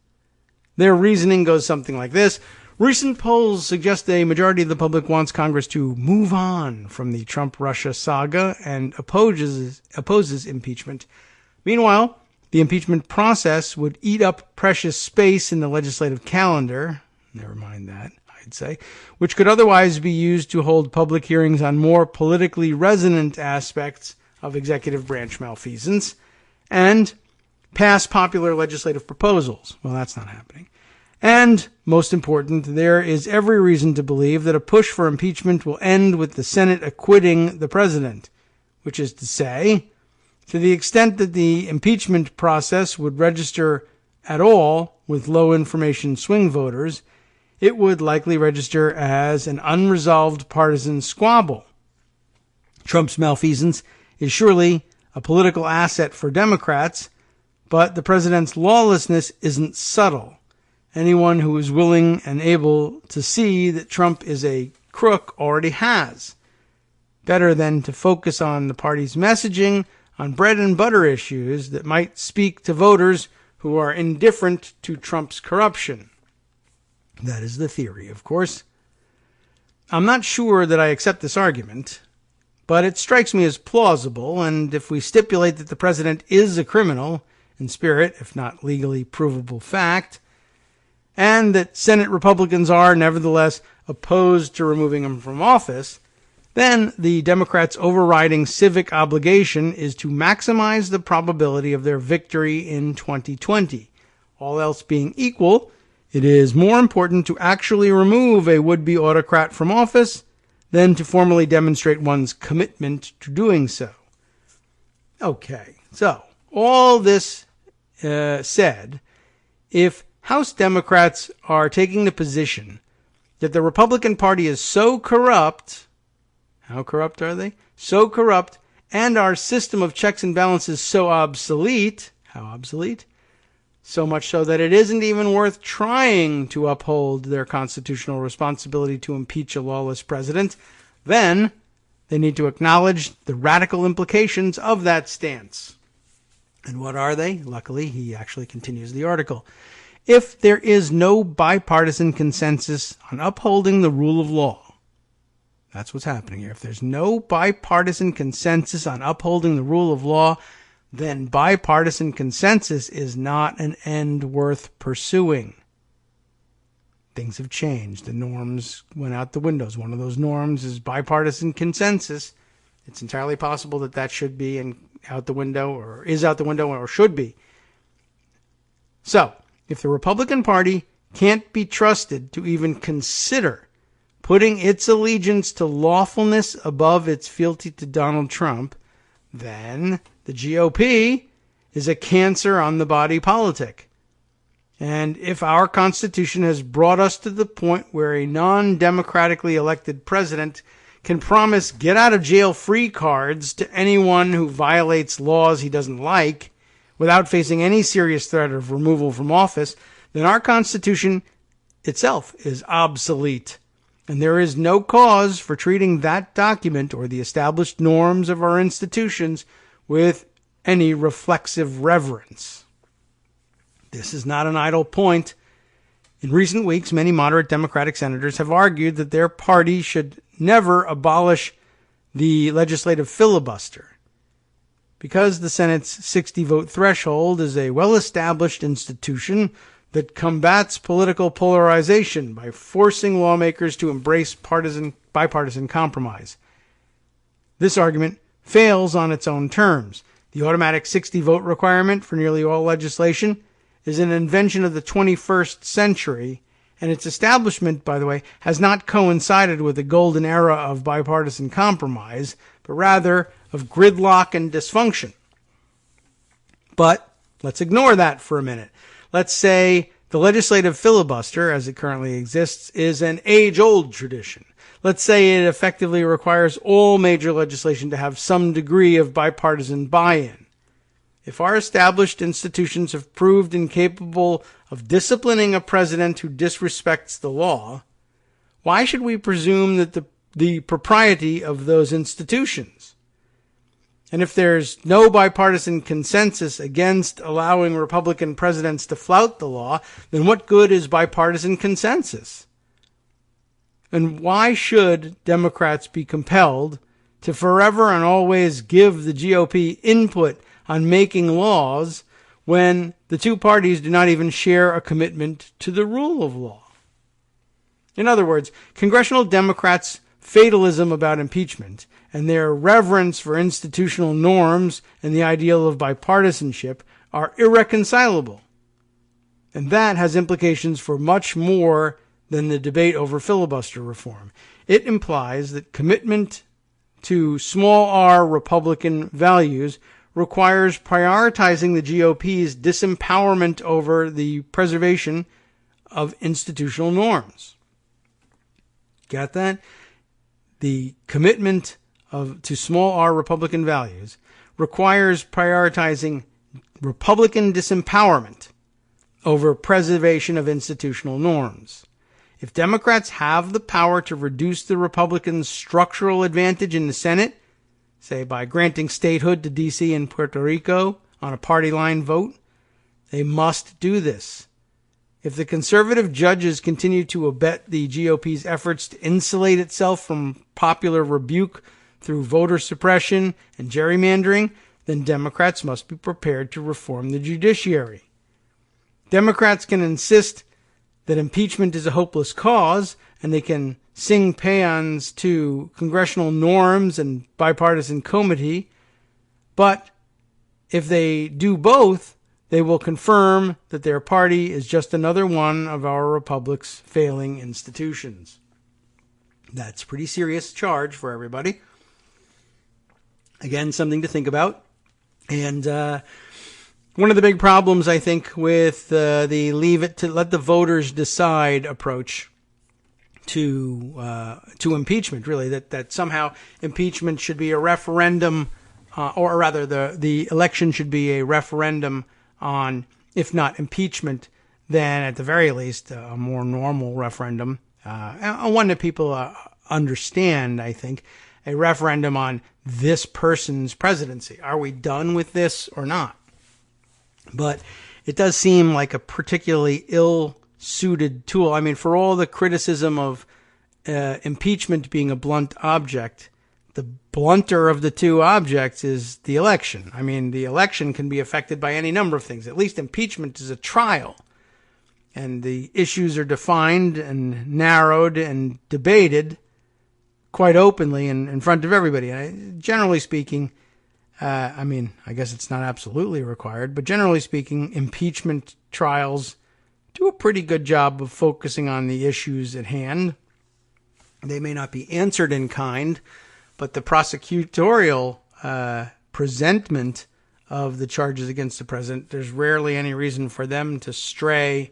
Their reasoning goes something like this. Recent polls suggest a majority of the public wants Congress to move on from the Trump-Russia saga and opposes impeachment. Meanwhile, the impeachment process would eat up precious space in the legislative calendar. Never mind that, I'd say, which could otherwise be used to hold public hearings on more politically resonant aspects of executive branch malfeasance and pass popular legislative proposals. Well, that's not happening. And, most important, there is every reason to believe that a push for impeachment will end with the Senate acquitting the president, which is to say, to the extent that the impeachment process would register at all with low information swing voters, it would likely register as an unresolved partisan squabble. Trump's malfeasance is surely a political asset for Democrats, but the president's lawlessness isn't subtle. Anyone who is willing and able to see that Trump is a crook already has. Better than to focus on the party's messaging on bread and butter issues that might speak to voters who are indifferent to Trump's corruption. That is the theory, of course. I'm not sure that I accept this argument, but it strikes me as plausible, and if we stipulate that the president is a criminal, in spirit, if not legally provable fact, and that Senate Republicans are nevertheless opposed to removing him from office, then the Democrats' overriding civic obligation is to maximize the probability of their victory in 2020. All else being equal, it is more important to actually remove a would-be autocrat from office than to formally demonstrate one's commitment to doing so. Okay, so all this said, if House Democrats are taking the position that the Republican Party is so corrupt, how corrupt are they? So corrupt, and our system of checks and balances so obsolete, how obsolete? So much so that it isn't even worth trying to uphold their constitutional responsibility to impeach a lawless president, then they need to acknowledge the radical implications of that stance. And what are they? Luckily, he actually continues the article. If there is no bipartisan consensus on upholding the rule of law, that's what's happening here. If there's no bipartisan consensus on upholding the rule of law, then bipartisan consensus is not an end worth pursuing. Things have changed. The norms went out the windows. One of those norms is bipartisan consensus. It's entirely possible that that should be out the window, or is out the window, or should be. So, if the Republican Party can't be trusted to even consider putting its allegiance to lawfulness above its fealty to Donald Trump, then the GOP is a cancer on the body politic. And if our Constitution has brought us to the point where a non-democratically elected president can promise get-out-of-jail-free cards to anyone who violates laws he doesn't like without facing any serious threat of removal from office, then our Constitution itself is obsolete. and there is no cause for treating that document or the established norms of our institutions with any reflexive reverence. This is not an idle point. In recent weeks, many moderate Democratic senators have argued that their party should never abolish the legislative filibuster, because the Senate's 60-vote threshold is a well-established institution that combats political polarization by forcing lawmakers to embrace bipartisan compromise. This argument fails on its own terms. The automatic 60-vote requirement for nearly all legislation is an invention of the 21st century, and its establishment, by the way, has not coincided with the golden era of bipartisan compromise, but rather of gridlock and dysfunction. But let's ignore that for a minute. Let's say the legislative filibuster, as it currently exists, is an age-old tradition. Let's say it effectively requires all major legislation to have some degree of bipartisan buy-in. If our established institutions have proved incapable of disciplining a president who disrespects the law, why should we presume that the propriety of those institutions? And if there's no bipartisan consensus against allowing Republican presidents to flout the law, then what good is bipartisan consensus? And why should Democrats be compelled to forever and always give the GOP input on making laws when the two parties do not even share a commitment to the rule of law? In other words, congressional Democrats' fatalism about impeachment and their reverence for institutional norms and the ideal of bipartisanship are irreconcilable. And that has implications for much more than the debate over filibuster reform. It implies that commitment to small r Republican values requires prioritizing the GOP's disempowerment over the preservation of institutional norms. Got that? The commitment to small r Republican values requires prioritizing Republican disempowerment over preservation of institutional norms. If Democrats have the power to reduce the Republicans' structural advantage in the Senate, say by granting statehood to D.C. and Puerto Rico on a party line vote, they must do this. If the conservative judges continue to abet the GOP's efforts to insulate itself from popular rebuke through voter suppression and gerrymandering, then Democrats must be prepared to reform the judiciary. Democrats can insist that impeachment is a hopeless cause, and they can sing paeans to congressional norms and bipartisan comity, but if they do both, they will confirm that their party is just another one of our republic's failing institutions. That's a pretty serious charge for everybody. Again, something to think about. And one of the big problems, I think, with the leave it to let the voters decide approach to impeachment, really, that somehow impeachment should be a referendum, or rather the election should be a referendum on, if not impeachment, then at the very least a more normal referendum, one that people understand, I think, a referendum on this person's presidency. Are we done with this or not? But it does seem like a particularly ill-suited tool. I mean, for all the criticism of impeachment being a blunt object, the blunter of the two objects is the election. I mean, the election can be affected by any number of things. At least impeachment is a trial. And the issues are defined and narrowed and debated quite openly in front of everybody. Generally speaking, I mean, I guess it's not absolutely required, but generally speaking, impeachment trials do a pretty good job of focusing on the issues at hand. They may not be answered in kind, but the prosecutorial presentment of the charges against the president, there's rarely any reason for them to stray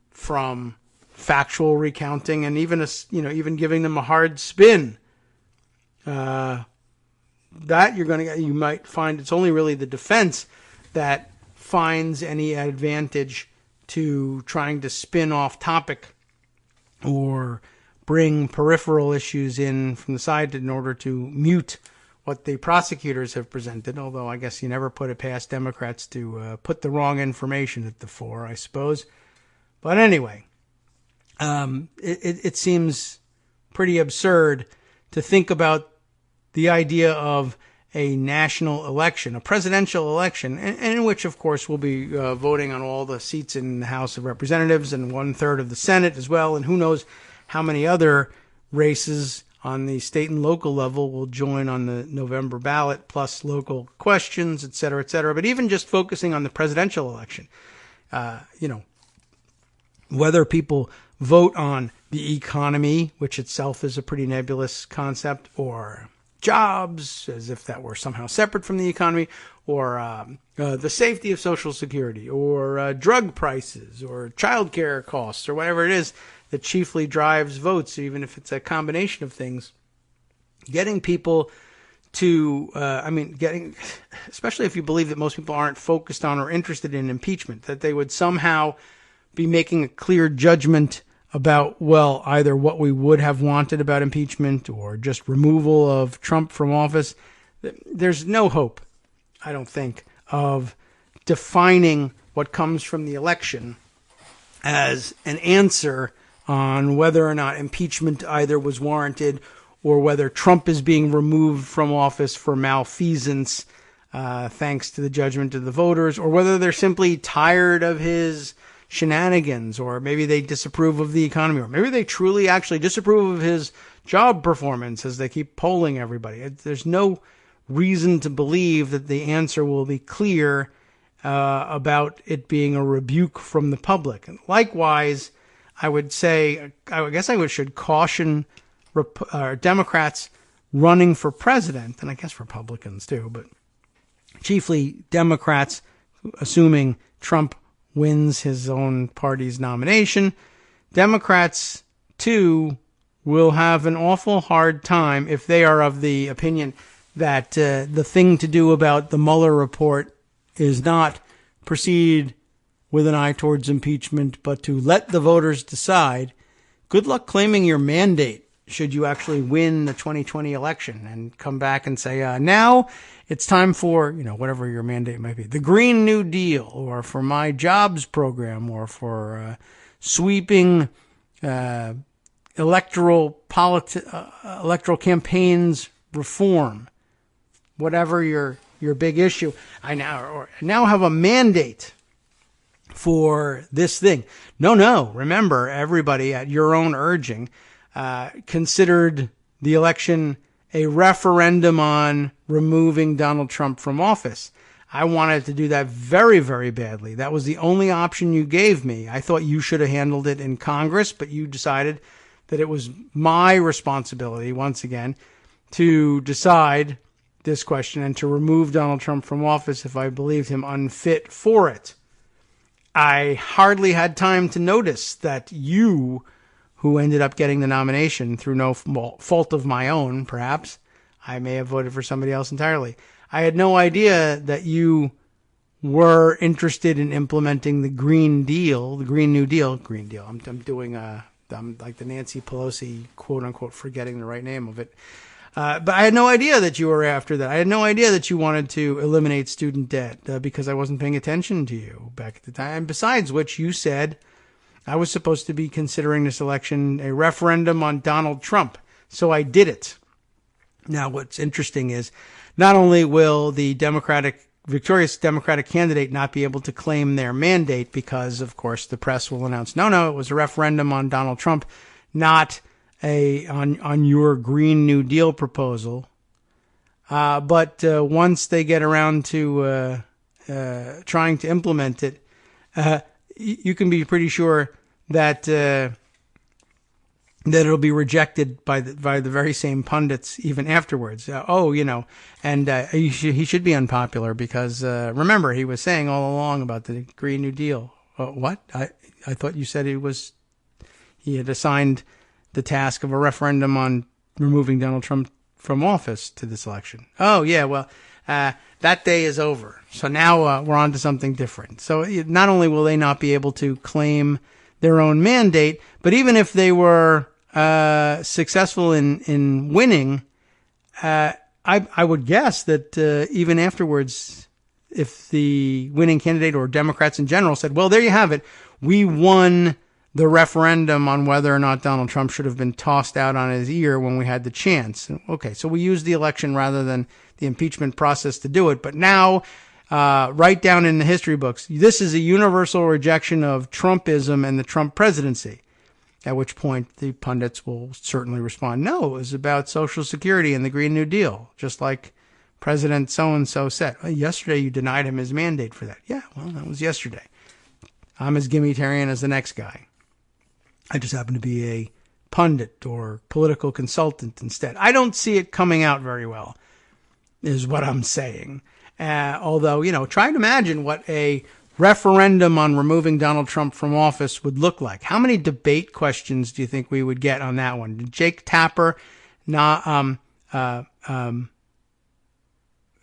from factual recounting and even giving them a hard spin. That you might find it's only really the defense that finds any advantage to trying to spin off topic or bring peripheral issues in from the side in order to mute what the prosecutors have presented, although I guess you never put it past Democrats to put the wrong information at the fore, I suppose. But anyway, it seems pretty absurd to think about the idea of a national election, a presidential election, in which, of course, we'll be voting on all the seats in the House of Representatives and 1/3 of the Senate as well, and who knows how many other races on the state and local level will join on the November ballot, plus local questions, et cetera, et cetera. But even just focusing on the presidential election, whether people vote on the economy, which itself is a pretty nebulous concept, or jobs, as if that were somehow separate from the economy, or the safety of Social Security, or drug prices, or childcare costs, or whatever it is that chiefly drives votes, even if it's a combination of things, getting people to, especially if you believe that most people aren't focused on or interested in impeachment, that they would somehow be making a clear judgment about, well, either what we would have wanted about impeachment or just removal of Trump from office. There's no hope, I don't think, of defining what comes from the election as an answer on whether or not impeachment either was warranted or whether Trump is being removed from office for malfeasance, thanks to the judgment of the voters, or whether they're simply tired of his shenanigans, or maybe they disapprove of the economy, or maybe they truly actually disapprove of his job performance as they keep polling everybody. There's no reason to believe that the answer will be clear about it being a rebuke from the public. And likewise, I would say, I guess I should caution Democrats running for president, and I guess Republicans too, but chiefly Democrats, assuming Trump wins his own party's nomination. Democrats, too, will have an awful hard time if they are of the opinion that the thing to do about the Mueller report is not proceed with an eye towards impeachment, but to let the voters decide. Good luck claiming your mandate should you actually win the 2020 election and come back and say, now it's time for, whatever your mandate might be, the Green New Deal, or for my jobs program, or for sweeping electoral campaigns reform, whatever your big issue. I now have a mandate for this thing. No. Remember, everybody at your own urging considered the election a referendum on removing Donald Trump from office. I wanted to do that very, very badly. That was the only option you gave me. I thought you should have handled it in Congress, but you decided that it was my responsibility, once again, to decide this question and to remove Donald Trump from office if I believed him unfit for it. I hardly had time to notice that you, who ended up getting the nomination through no fault of my own, perhaps, I may have voted for somebody else entirely. I had no idea that you were interested in implementing the Green Deal, the Green New Deal. I'm doing I'm like the Nancy Pelosi, quote unquote, forgetting the right name of it. But I had no idea that you were after that. I had no idea that you wanted to eliminate student debt because I wasn't paying attention to you back at the time. And besides which, you said I was supposed to be considering this election a referendum on Donald Trump. So I did it. Now, what's interesting is not only will the victorious Democratic candidate not be able to claim their mandate because, of course, the press will announce, no, it was a referendum on Donald Trump, not on your Green New Deal proposal. But once they get around to trying to implement it, you can be pretty sure that it'll be rejected by the very same pundits even afterwards. He should be unpopular because remember, he was saying all along about the Green New Deal. What? I thought you said he had assigned the task of a referendum on removing Donald Trump from office to this election. Oh, yeah, well, that day is over. So now we're on to something different. So not only will they not be able to claim their own mandate, but even if they were successful in winning, I would guess that even afterwards, if the winning candidate or Democrats in general said, well, there you have it, we won the referendum on whether or not Donald Trump should have been tossed out on his ear when we had the chance. Okay, so we used the election rather than the impeachment process to do it. But now, right down in the history books, this is a universal rejection of Trumpism and the Trump presidency. At which point the pundits will certainly respond, no, it was about Social Security and the Green New Deal, just like President so-and-so said. Well, yesterday you denied him his mandate for that. Yeah, well, that was yesterday. I'm as gimmitarian as the next guy. I just happen to be a pundit or political consultant instead. I don't see it coming out very well, is what I'm saying. Although, try to imagine what a referendum on removing Donald Trump from office would look like. How many debate questions do you think we would get on that one? Jake Tapper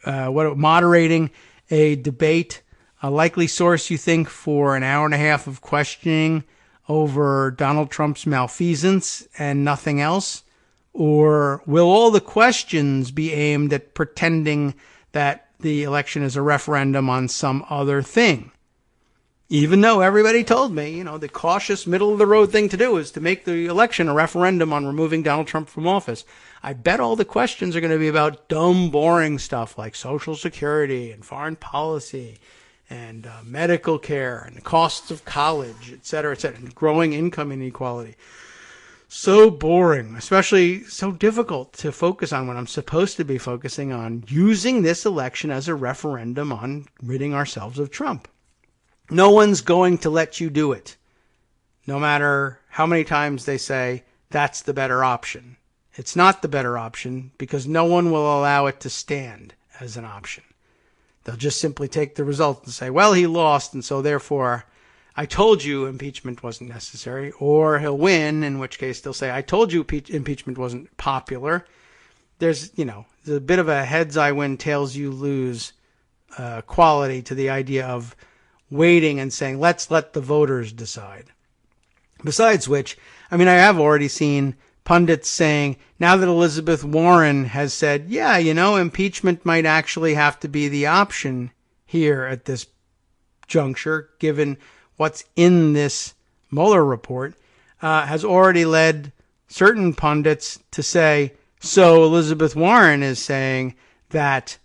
moderating a debate, a likely source, you think, for an hour and a half of questioning over Donald Trump's malfeasance and nothing else? Or will all the questions be aimed at pretending that the election is a referendum on some other thing? Even though everybody told me, the cautious middle-of-the-road thing to do is to make the election a referendum on removing Donald Trump from office. I bet all the questions are going to be about dumb, boring stuff like Social Security and foreign policy and medical care and the costs of college, et cetera, and growing income inequality. So boring, especially so difficult to focus on when I'm supposed to be focusing on using this election as a referendum on ridding ourselves of Trump. No one's going to let you do it, no matter how many times they say that's the better option. It's not the better option because no one will allow it to stand as an option. They'll just simply take the result and say, well, he lost, and so therefore I told you impeachment wasn't necessary. Or he'll win, in which case they'll say, I told you impeachment wasn't popular. There's a bit of a heads I win, tails you lose quality to the idea of waiting and saying, let's let the voters decide. Besides which, I have already seen pundits saying, now that Elizabeth Warren has said, yeah, impeachment might actually have to be the option here at this juncture, given what's in this Mueller report, has already led certain pundits to say, so Elizabeth Warren is saying that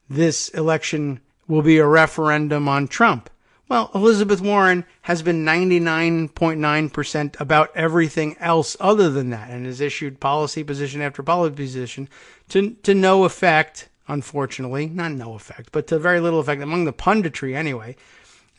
this election will be a referendum on Trump. Well, Elizabeth Warren has been 99.9% about everything else other than that and has issued policy position after policy position to no effect, unfortunately, not no effect, but to very little effect among the punditry anyway,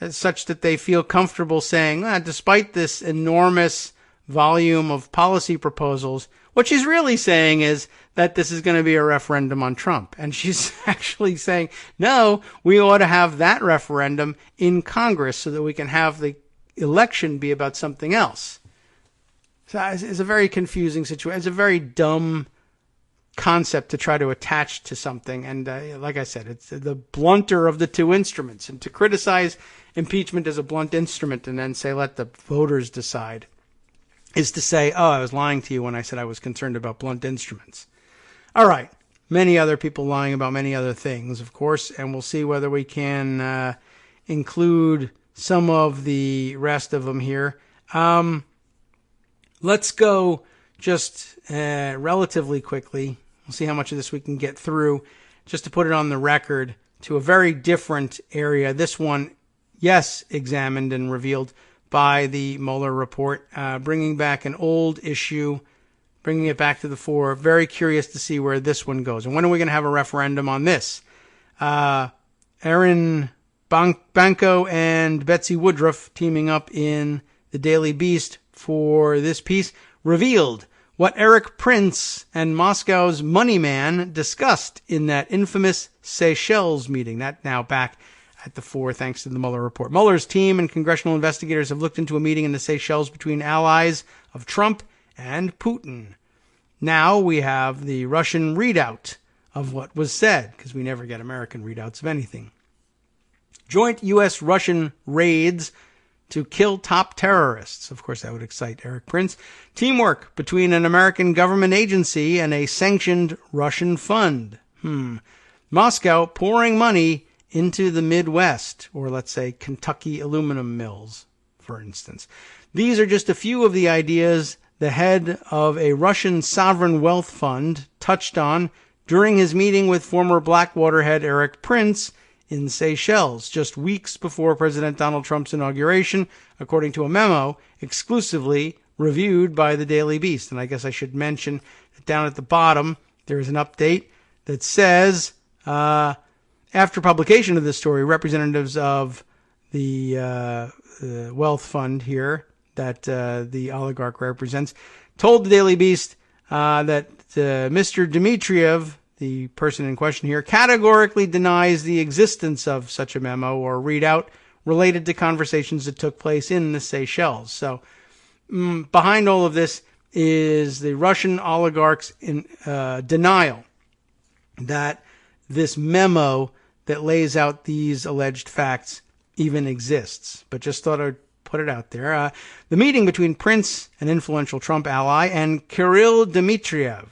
such that they feel comfortable saying, despite this enormous volume of policy proposals, what she's really saying is that this is going to be a referendum on Trump. And she's actually saying, no, we ought to have that referendum in Congress so that we can have the election be about something else. So it's a very confusing situation. It's a very dumb concept to try to attach to something. And like I said, it's the blunter of the two instruments. And to criticize impeachment as a blunt instrument and then say, let the voters decide, is to say, oh, I was lying to you when I said I was concerned about blunt instruments. All right. Many other people lying about many other things, of course, and we'll see whether we can include some of the rest of them here. Let's go just relatively quickly. We'll see how much of this we can get through, just to put it on the record, to a very different area. This one, yes, examined and revealed by the Mueller report, bringing back an old issue, bringing it back to the fore. Very curious to see where this one goes. And when are we going to have a referendum on this? Aaron Banco and Betsy Woodruff, teaming up in the Daily Beast for this piece, revealed what Eric Prince and Moscow's money man discussed in that infamous Seychelles meeting. That now back at the fore, thanks to the Mueller report. Mueller's team and congressional investigators have looked into a meeting in the Seychelles between allies of Trump and Putin. Now we have the Russian readout of what was said, because we never get American readouts of anything. Joint U.S.-Russian raids to kill top terrorists. Of course, that would excite Eric Prince. Teamwork between an American government agency and a sanctioned Russian fund. Moscow pouring money into the Midwest, or let's say Kentucky aluminum mills, for instance. These are just a few of the ideas the head of a Russian sovereign wealth fund touched on during his meeting with former Blackwater head Eric Prince in Seychelles, just weeks before President Donald Trump's inauguration, according to a memo exclusively reviewed by the Daily Beast. And I guess I should mention that down at the bottom, there is an update that says, after publication of this story, representatives of the wealth fund here that the oligarch represents told the Daily Beast that Mr. Dmitriev, the person in question here, categorically denies the existence of such a memo or readout related to conversations that took place in the Seychelles. So behind all of this is the Russian oligarchs' denial that this memo that lays out these alleged facts even exists. But just thought I'd put it out there. The meeting between Prince, an influential Trump ally, and Kirill Dmitriev,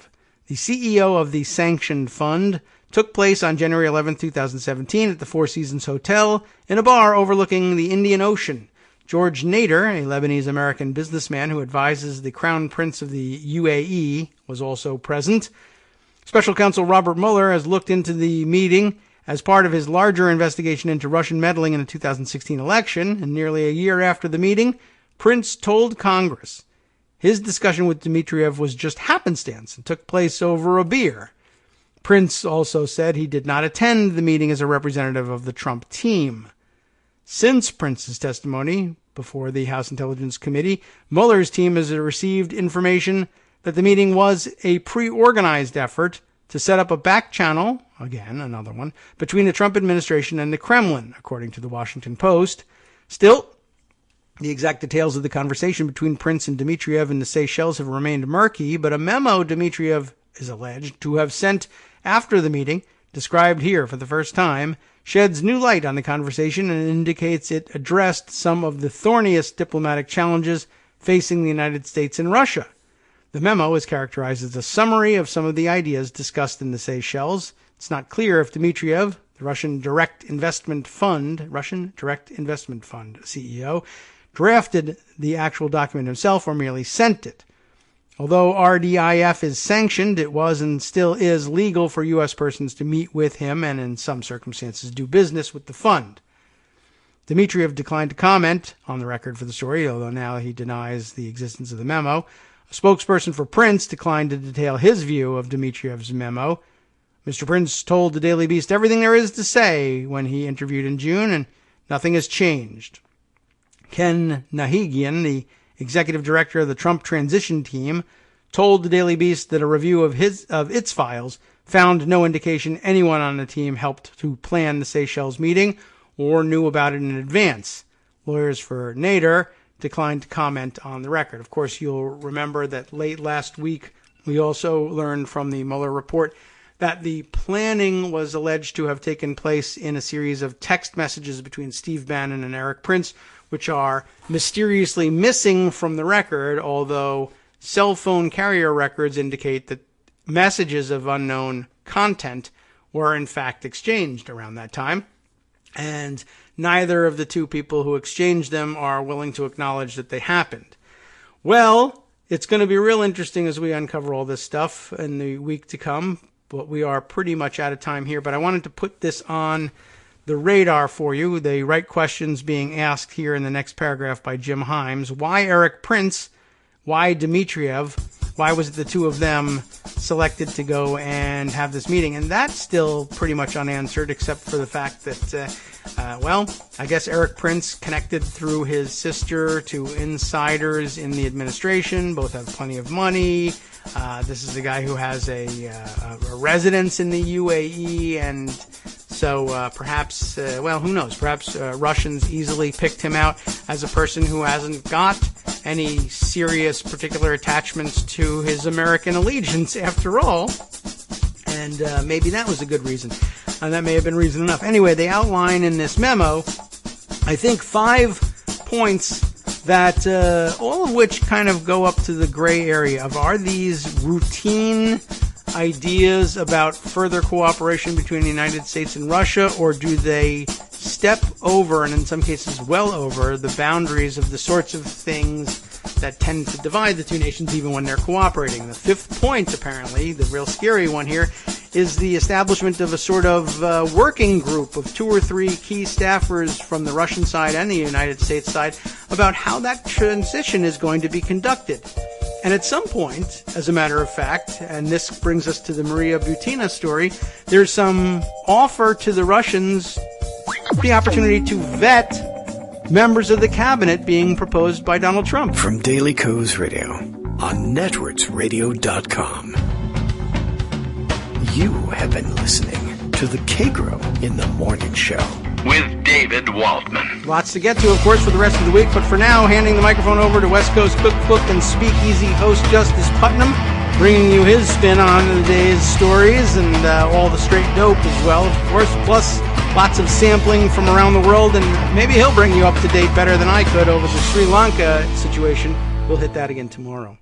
the CEO of the sanctioned fund, took place on January 11, 2017 at the Four Seasons Hotel in a bar overlooking the Indian Ocean. George Nader, a Lebanese-American businessman who advises the Crown Prince of the UAE, was also present. Special counsel Robert Mueller has looked into the meeting as part of his larger investigation into Russian meddling in the 2016 election, and nearly a year after the meeting, Prince told Congress his discussion with Dmitriev was just happenstance and took place over a beer. Prince also said he did not attend the meeting as a representative of the Trump team. Since Prince's testimony before the House Intelligence Committee, Mueller's team has received information that the meeting was a pre-organized effort to set up a back channel, again, another one, between the Trump administration and the Kremlin, according to the Washington Post. Still, the exact details of the conversation between Prince and Dmitriev in the Seychelles have remained murky, but a memo Dmitriev is alleged to have sent after the meeting, described here for the first time, sheds new light on the conversation and indicates it addressed some of the thorniest diplomatic challenges facing the United States and Russia. The memo is characterized as a summary of some of the ideas discussed in the Seychelles. It's not clear if Dmitriev, the Russian Direct Investment Fund CEO, drafted the actual document himself or merely sent it. Although RDIF is sanctioned, it was and still is legal for U.S. persons to meet with him and in some circumstances do business with the fund. Dmitriev declined to comment on the record for the story, although now he denies the existence of the memo. A spokesperson for Prince declined to detail his view of Dmitriev's memo. Mr. Prince told the Daily Beast everything there is to say when he interviewed in June, and nothing has changed. Ken Nahigian, the executive director of the Trump transition team, told the Daily Beast that a review of its files found no indication anyone on the team helped to plan the Seychelles meeting or knew about it in advance. Lawyers for Nader declined to comment on the record. Of course, you'll remember that late last week, we also learned from the Mueller report that the planning was alleged to have taken place in a series of text messages between Steve Bannon and Eric Prince, which are mysteriously missing from the record, although cell phone carrier records indicate that messages of unknown content were in fact exchanged around that time. And neither of the two people who exchanged them are willing to acknowledge that they happened. Well, it's going to be real interesting as we uncover all this stuff in the week to come, but we are pretty much out of time here. But I wanted to put this on the radar for you. The right questions being asked here in the next paragraph by Jim Himes. Why Eric Prince? Why Dmitriev? Why was it the two of them selected to go and have this meeting? And that's still pretty much unanswered, except for the fact that, I guess Eric Prince connected through his sister to insiders in the administration. Both have plenty of money. This is a guy who has a residence in the UAE, and so perhaps, who knows? Perhaps Russians easily picked him out as a person who hasn't got any serious particular attachments to his American allegiance after all. And maybe that was a good reason. And that may have been reason enough. Anyway, they outline in this memo, I think, 5 points that all of which kind of go up to the gray area of, are these routine ideas about further cooperation between the United States and Russia, or do they step over, and in some cases well over, the boundaries of the sorts of things that tend to divide the two nations even when they're cooperating? The fifth point, apparently, the real scary one here, is the establishment of a sort of working group of 2 or 3 key staffers from the Russian side and the United States side about how that transition is going to be conducted. And at some point, as a matter of fact, and this brings us to the Maria Butina story, there's some offer to the Russians the opportunity to vet members of the cabinet being proposed by Donald Trump. From Daily Kos Radio on networksradio.com. You have been listening to the Kagro in the Morning Show with David Waldman. Lots to get to, of course, for the rest of the week, but for now, handing the microphone over to West Coast cookbook and speakeasy host Justice Putnam, bringing you his spin on the day's stories and all the straight dope as well, of course, plus lots of sampling from around the world, and maybe he'll bring you up to date better than I could over the Sri Lanka situation. We'll hit that again tomorrow.